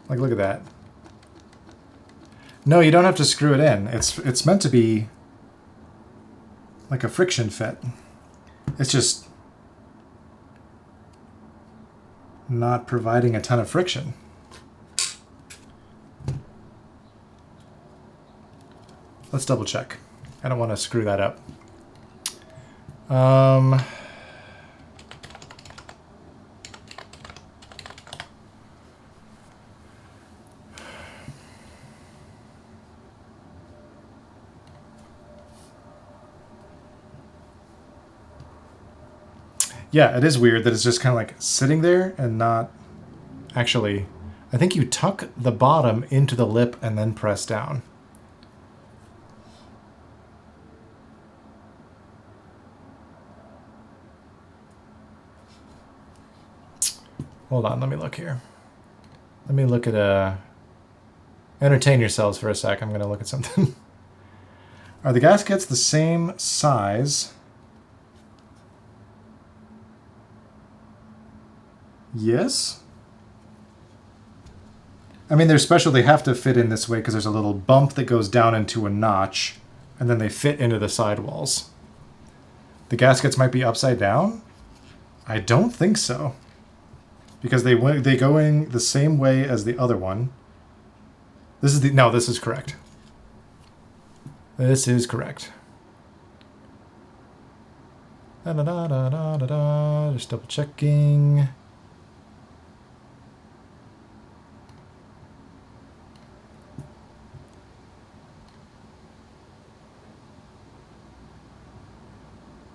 Like, look at that. No, you don't have to screw it in. It's meant to be like a friction fit. It's just not providing a ton of friction. Let's double check. I don't want to screw that up. Yeah, it is weird that it's just kind of like sitting there and not actually... I think you tuck the bottom into the lip and then press down. Hold on, let me look here. Let me look at entertain yourselves for a sec. I'm going to look at something. Are the gaskets the same size? Yes. I mean, they're special. They have to fit in this way because there's a little bump that goes down into a notch, and then they fit into the sidewalls. The gaskets might be upside down? I don't think so. Because they go in the same way as the other one. This is correct. This is correct. Just double checking.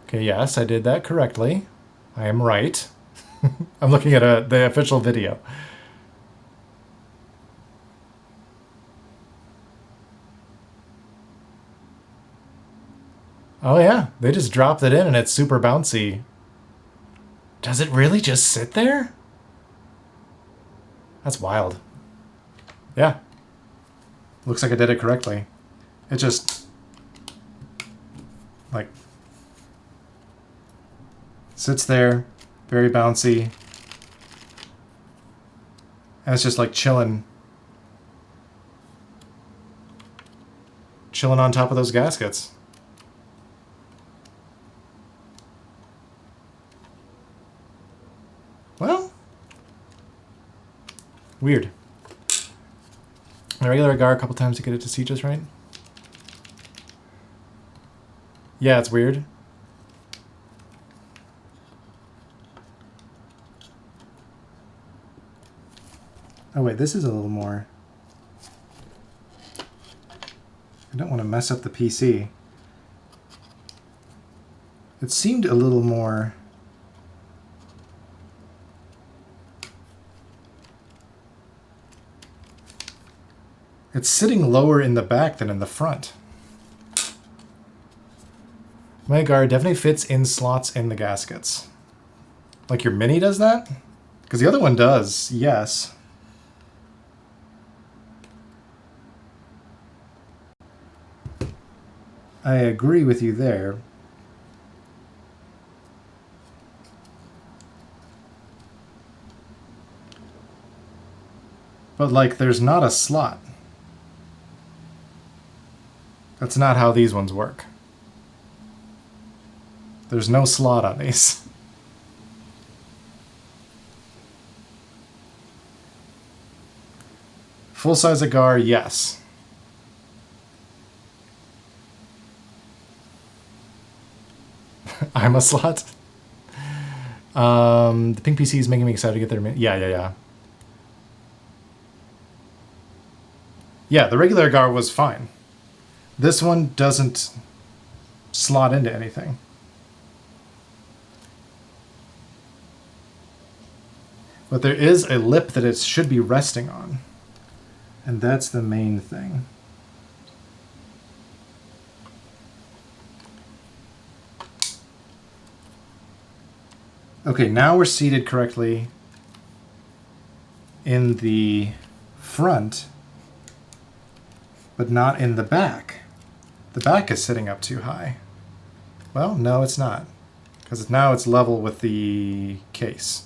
Okay, yes, I did that correctly. I am right. I'm looking at the official video. Oh yeah, they just dropped it in and it's super bouncy. Does it really just sit there? That's wild. Yeah. Looks like I did it correctly. It just... like... sits there, very bouncy. And it's just like chilling. Chilling on top of those gaskets. Well, weird. My regular Agar a couple times to get it to see just right. Yeah, it's weird. Oh wait, this is a little more... I don't want to mess up the PC. It seemed a little more... It's sitting lower in the back than in the front. My Agar definitely fits in slots in the gaskets. Like your Mini does that? Because the other one does, yes. I agree with you there. But, like, there's not a slot. That's not how these ones work. There's no slot on these. Full-size Agar, yes. I'm a slot. The pink PC is making me excited to get their... Yeah. Yeah, the regular Agar was fine. This one doesn't slot into anything. But there is a lip that it should be resting on. And that's the main thing. Okay, now we're seated correctly in the front, but not in the back. The back is sitting up too high. Well, no, it's not. Because now it's level with the case.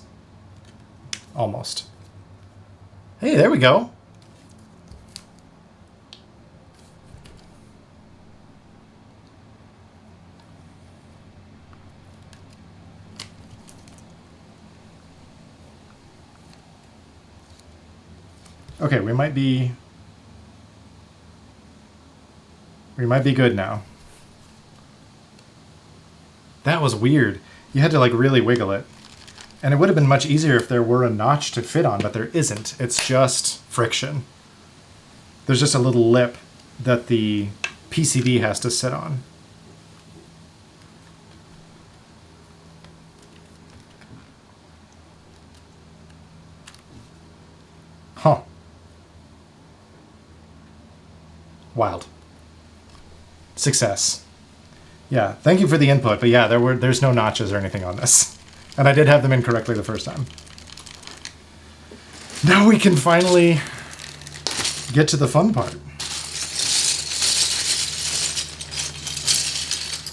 Almost. Hey, there we go. Okay, we might be good now. That was weird. You had to like really wiggle it. And it would have been much easier if there were a notch to fit on, but there isn't. It's just friction. There's just a little lip that the PCB has to sit on. Huh. Wild. Success. Yeah, thank you for the input, but yeah, there's no notches or anything on this. And I did have them in correctly the first time. Now we can finally get to the fun part.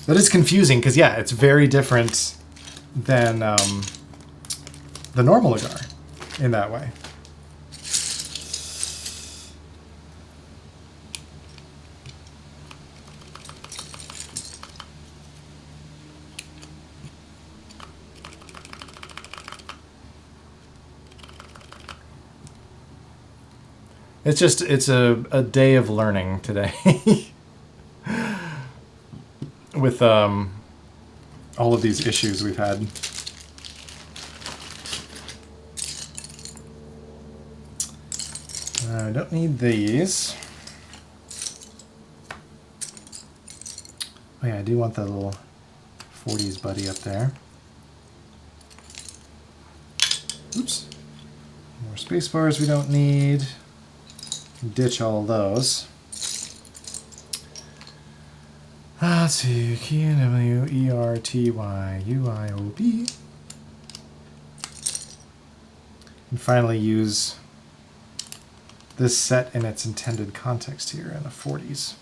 That is confusing, because yeah, it's very different than the normal Agar in that way. It's a day of learning today. With all of these issues we've had. I don't need these. Oh yeah, I do want that little 40s buddy up there. Oops. More space bars we don't need. Ditch all those. Let's see, Key and W, E, R, T, Y, U, I, O, B. And finally use this set in its intended context here in the 40s.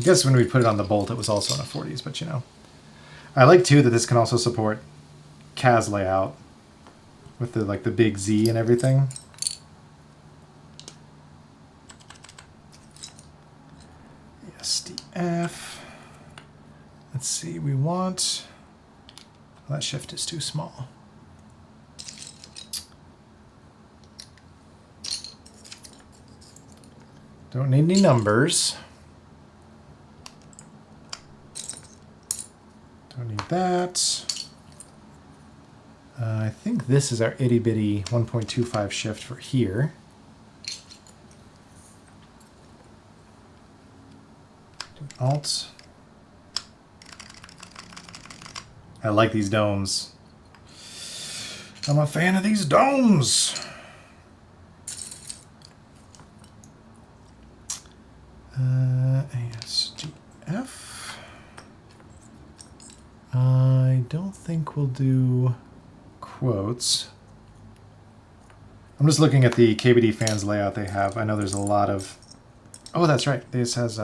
I guess when we put it on the bolt, it was also in the 40s, but you know. I like too that this can also support CAS layout with the like the big Z and everything. SDF. Let's see, we want... Well, that shift is too small. Don't need any numbers. Don't need that. I think this is our itty bitty 1.25 shift for here. Do Alt. I like these domes. I'm a fan of these domes. ASDF. I don't think we'll do quotes. I'm just looking at the KBDfans layout they have. I know there's a lot of... Oh, that's right. This has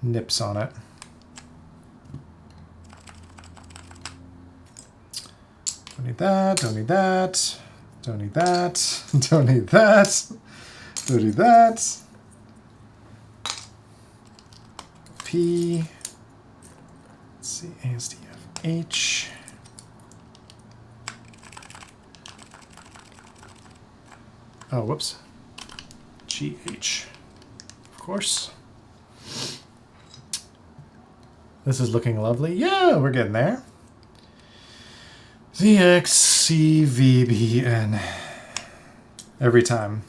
nips on it. Don't need that, don't need that, don't need that, don't need that, don't need that. P, let's see, ASDFH. Oh, whoops. GH, of course. This is looking lovely. Yeah, we're getting there. ZXCVBN. Every time.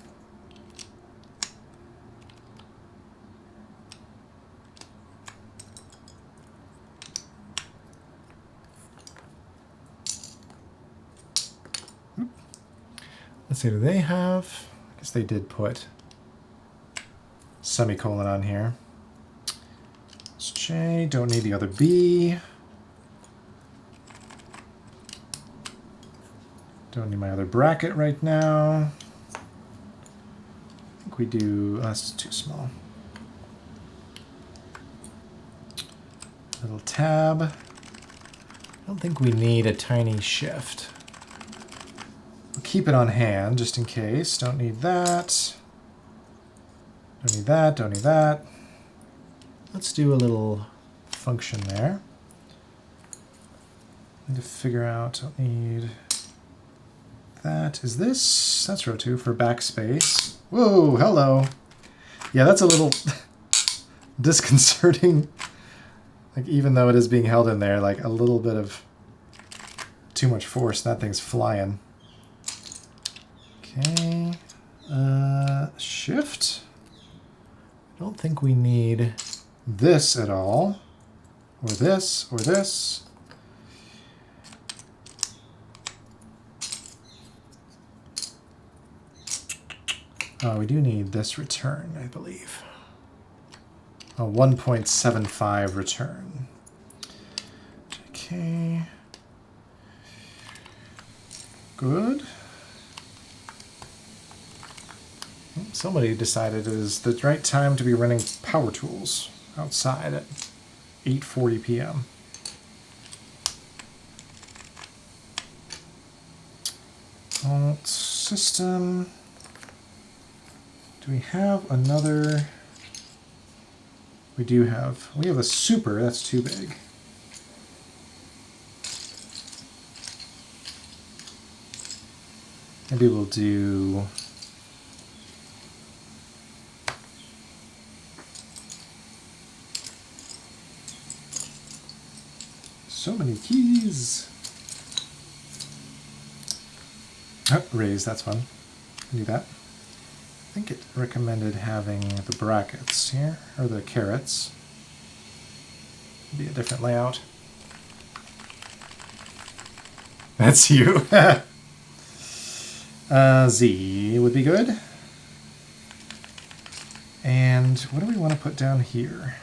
Let's see, do they have... I guess they did put semicolon on here. It's J, don't need the other B. Don't need my other bracket right now. I think we do... Oh, that's too small. Little tab. I don't think we need a tiny shift. We'll keep it on hand just in case. Don't need that. Don't need that, don't need that. Let's do a little function there. Need to figure out, don't need... That is this. That's row 2 for backspace. Whoa, hello. Yeah, that's a little disconcerting. Like, even though it is being held in there, like a little bit of too much force. That thing's flying. Okay. Shift. I don't think we need this at all. Or this, or this. We do need this return, I believe. A 1.75 return. Okay. Good. Somebody decided it is the right time to be running power tools outside at 8:40 p.m. Alt system. Do we have another? We do have. We have a super. That's too big. Maybe we'll do. So many keys. Oh, raise. That's fun. Do that. I think it recommended having the brackets here, or the carets. Be a different layout. That's you. Z would be good. And what do we want to put down here?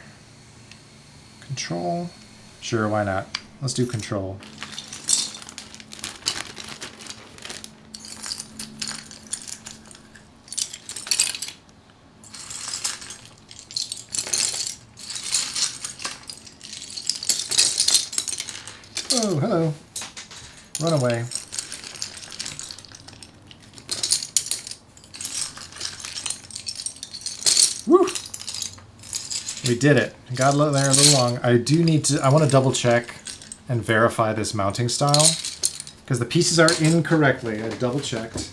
Control? Sure, why not? Let's do control. Oh, hello. Run away. Woo! We did it. Got there a little long. I do need to, I want to double check and verify this mounting style because the pieces are incorrectly. I double checked.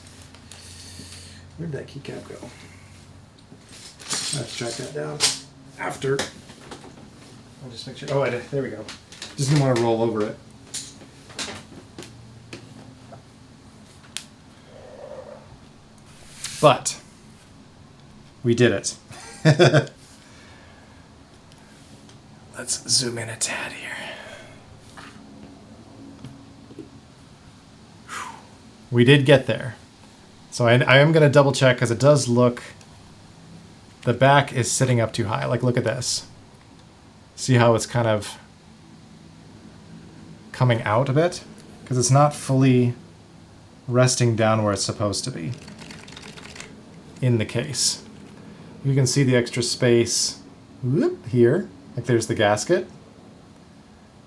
Where did that keycap go? I have to track that down after. I'll just make sure. Oh, there we go. Just didn't want to roll over it. But we did it. Let's zoom in a tad here. We did get there. So I am going to double check because it does look, the back is sitting up too high. Like, look at this. See how it's kind of coming out a bit? Because it's not fully resting down where it's supposed to be in the case. You can see the extra space here. Like, there's the gasket.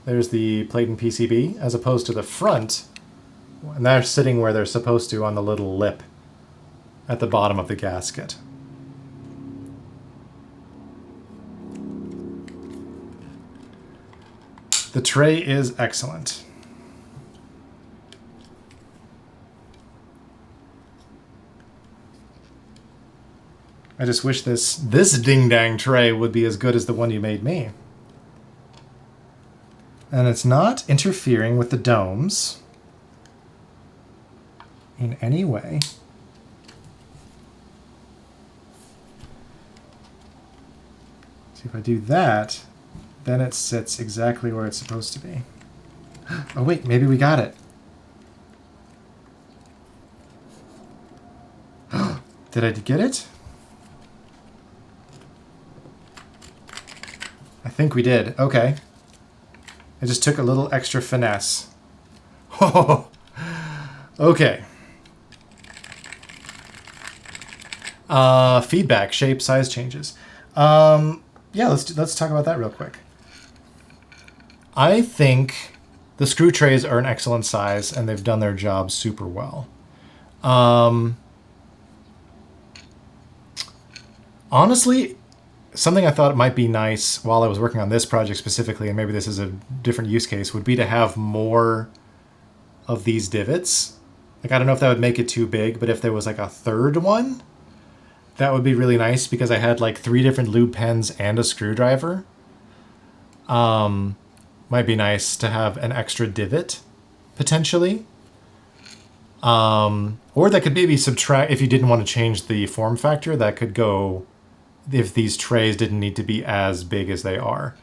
There's the plate and PCB, as opposed to the front. And they're sitting where they're supposed to on the little lip at the bottom of the gasket. The tray is excellent. I just wish this ding-dang tray would be as good as the one you made me. And it's not interfering with the domes in any way. See, if I do that, then it sits exactly where it's supposed to be. Oh wait, maybe we got it. Did I get it? I think we did. Okay. I just took a little extra finesse. Okay. Feedback, shape, size changes. Yeah, let's talk about that real quick. I think the screw trays are an excellent size, and they've done their job super well. Honestly, something I thought might be nice while I was working on this project specifically, and maybe this is a different use case, would be to have more of these divots. Like, I don't know if that would make it too big, but if there was like a third one, that would be really nice, because I had like 3 different lube pens and a screwdriver. Might be nice to have an extra divot, potentially. Or that could maybe subtract, if you didn't want to change the form factor, that could go if these trays didn't need to be as big as they are.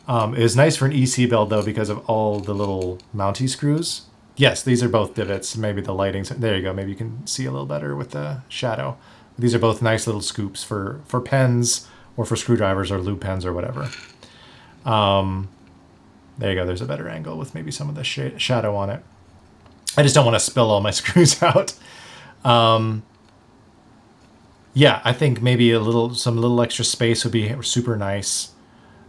It is nice for an EC build, though, because of all the little mounty screws. Yes, these are both divots. Maybe the lighting's... There you go. Maybe you can see a little better with the shadow. These are both nice little scoops for pens or for screwdrivers or lube pens or whatever. There you go. There's a better angle with maybe some of the shadow on it. I just don't want to spill all my screws out. Yeah, I think maybe some little extra space would be super nice.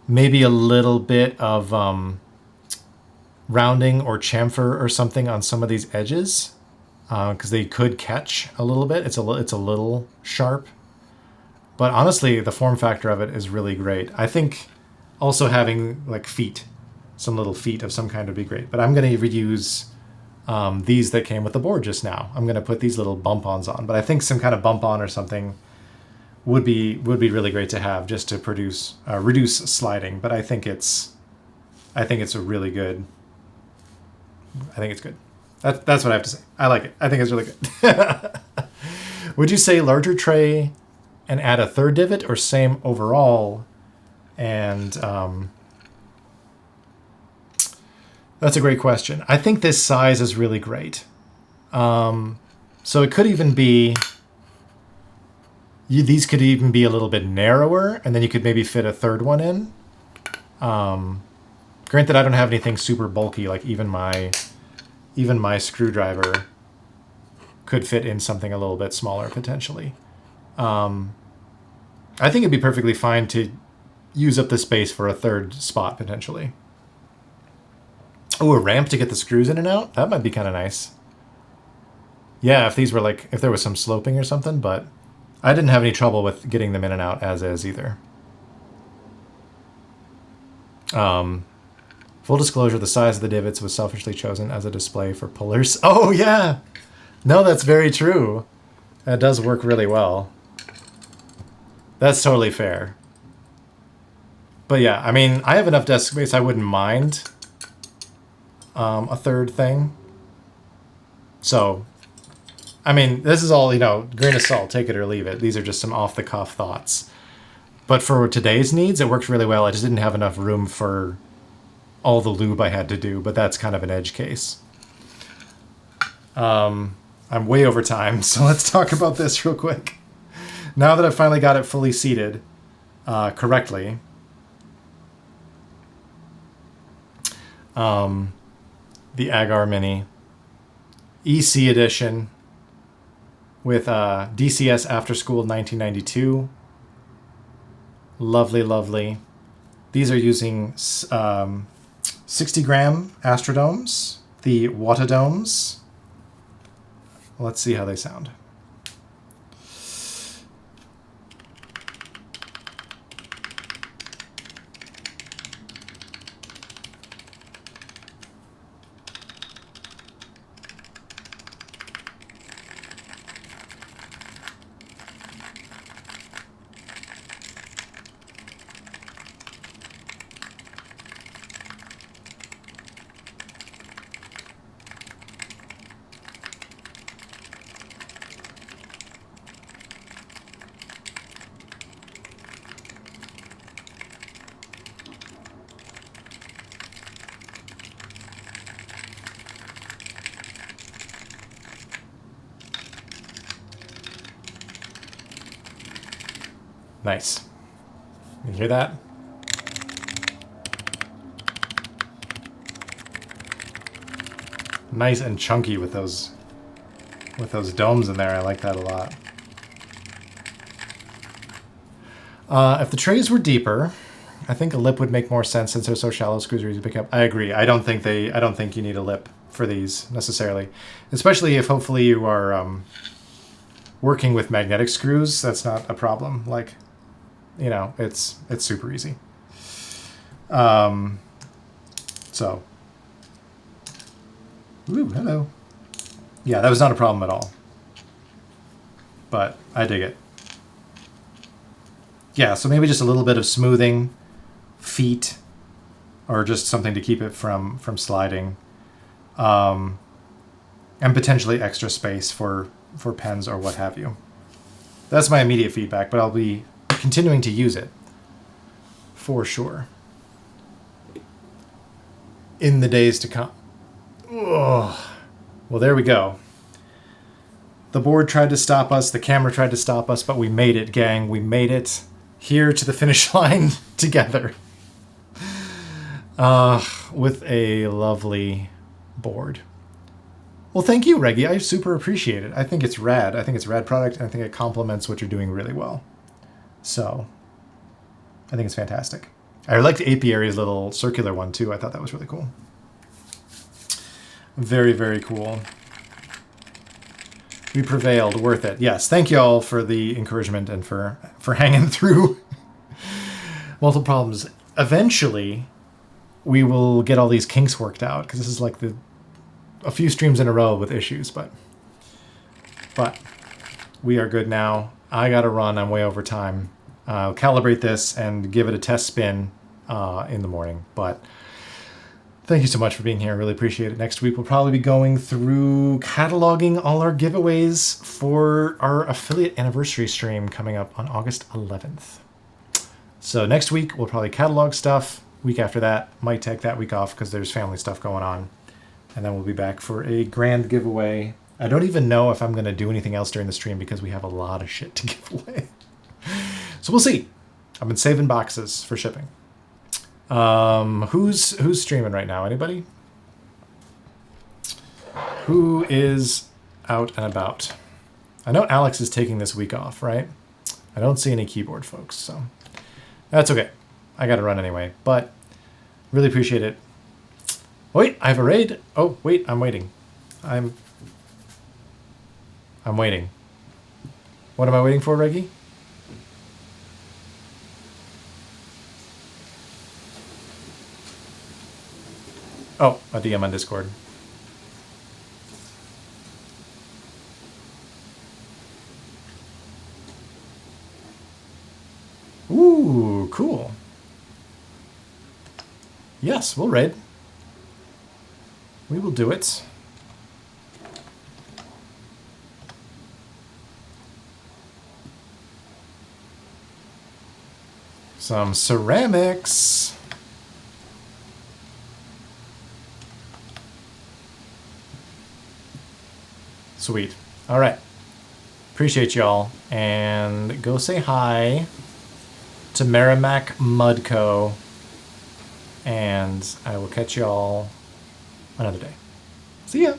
Maybe a little bit of rounding or chamfer or something on some of these edges, because they could catch a little bit. It's a little sharp, but honestly, the form factor of it is really great. I think also having like some little feet of some kind would be great. But I'm going to reuse these that came with the board just now. I'm going to put these little bump-ons on, but I think some kind of bump-on or something would be really great to have, just to reduce sliding. But I think it's a really good. I think it's good. That's what I have to say. I like it. I think it's really good. Would you say larger tray and add a third divot, or same overall? And that's a great question. I think this size is really great. So it could even be... These could even be a little bit narrower, and then you could maybe fit a third one in. Granted, I don't have anything super bulky, like even my screwdriver could fit in something a little bit smaller, potentially. I think it'd be perfectly fine to use up the space for a third spot, potentially. Oh, a ramp to get the screws in and out? That might be kind of nice. Yeah, if these were like, if there was some sloping or something, but I didn't have any trouble with getting them in and out as is either. Full disclosure, the size of the divots was selfishly chosen as a display for pullers. Oh, yeah! No, that's very true. That does work really well. That's totally fair. But yeah, I mean, I have enough desk space, I wouldn't mind a third thing. So, I mean, this is all, grain of salt, take it or leave it. These are just some off-the-cuff thoughts. But for today's needs, it worked really well. I just didn't have enough room for all the lube I had to do, but that's kind of an edge case. All I'm way over time, so let's talk about this real quick. Now that I've finally got it fully seated correctly, the Agar Mini EC edition with DCS After School 1992. Lovely, lovely. These are using 60-gram Astrodomes, the Whatadomes. Let's see how they sound. Nice. You hear that? Nice and chunky with those domes in there. I like that a lot. If the trays were deeper, I think a lip would make more sense since they're so shallow. Screws are easy to pick up. I agree. I don't think you need a lip for these necessarily, especially if hopefully you are working with magnetic screws. That's not a problem. Like, you know, it's super easy. So, ooh, hello. Yeah, that was not a problem at all. But I dig it. Yeah, so maybe just a little bit of smoothing, feet, or just something to keep it from sliding, and potentially extra space for pens or what have you. That's my immediate feedback, but I'll be continuing to use it for sure in the days to come. Oh, well, there we go. The board tried to stop us, the camera tried to stop us, but we made it, gang. We made it here to the finish line together with a lovely board. Well, thank you, Reggie. I super appreciate it. I think it's rad. I think it's a rad product, and I think it complements what you're doing really well. So, I think it's fantastic. I liked Apiary's little circular one, too. I thought that was really cool. Very, very cool. We prevailed. Worth it. Yes, thank you all for the encouragement and for hanging through multiple problems. Eventually, we will get all these kinks worked out, because this is like a few streams in a row with issues, but we are good now. I gotta run. I'm way over time. I'll calibrate this and give it a test spin in the morning. But thank you so much for being here. I really appreciate it. Next week, we'll probably be going through cataloging all our giveaways for our affiliate anniversary stream coming up on August 11th. So next week, we'll probably catalog stuff. Week after that, might take that week off because there's family stuff going on. And then we'll be back for a grand giveaway. I don't even know if I'm going to do anything else during the stream because we have a lot of shit to give away. So we'll see. I've been saving boxes for shipping. Who's streaming right now? Anybody? Who is out and about? I know Alex is taking this week off, right? I don't see any keyboard folks, so that's okay. I got to run anyway, but really appreciate it. Wait, I have a raid. Oh, wait, I'm waiting. I'm waiting. What am I waiting for, Reggie? Oh, a DM on Discord. Ooh, cool. Yes, we'll raid. We will do it. Some ceramics. Sweet. All right. Appreciate y'all. And go say hi to Merrimack Mudco. And I will catch y'all another day. See ya.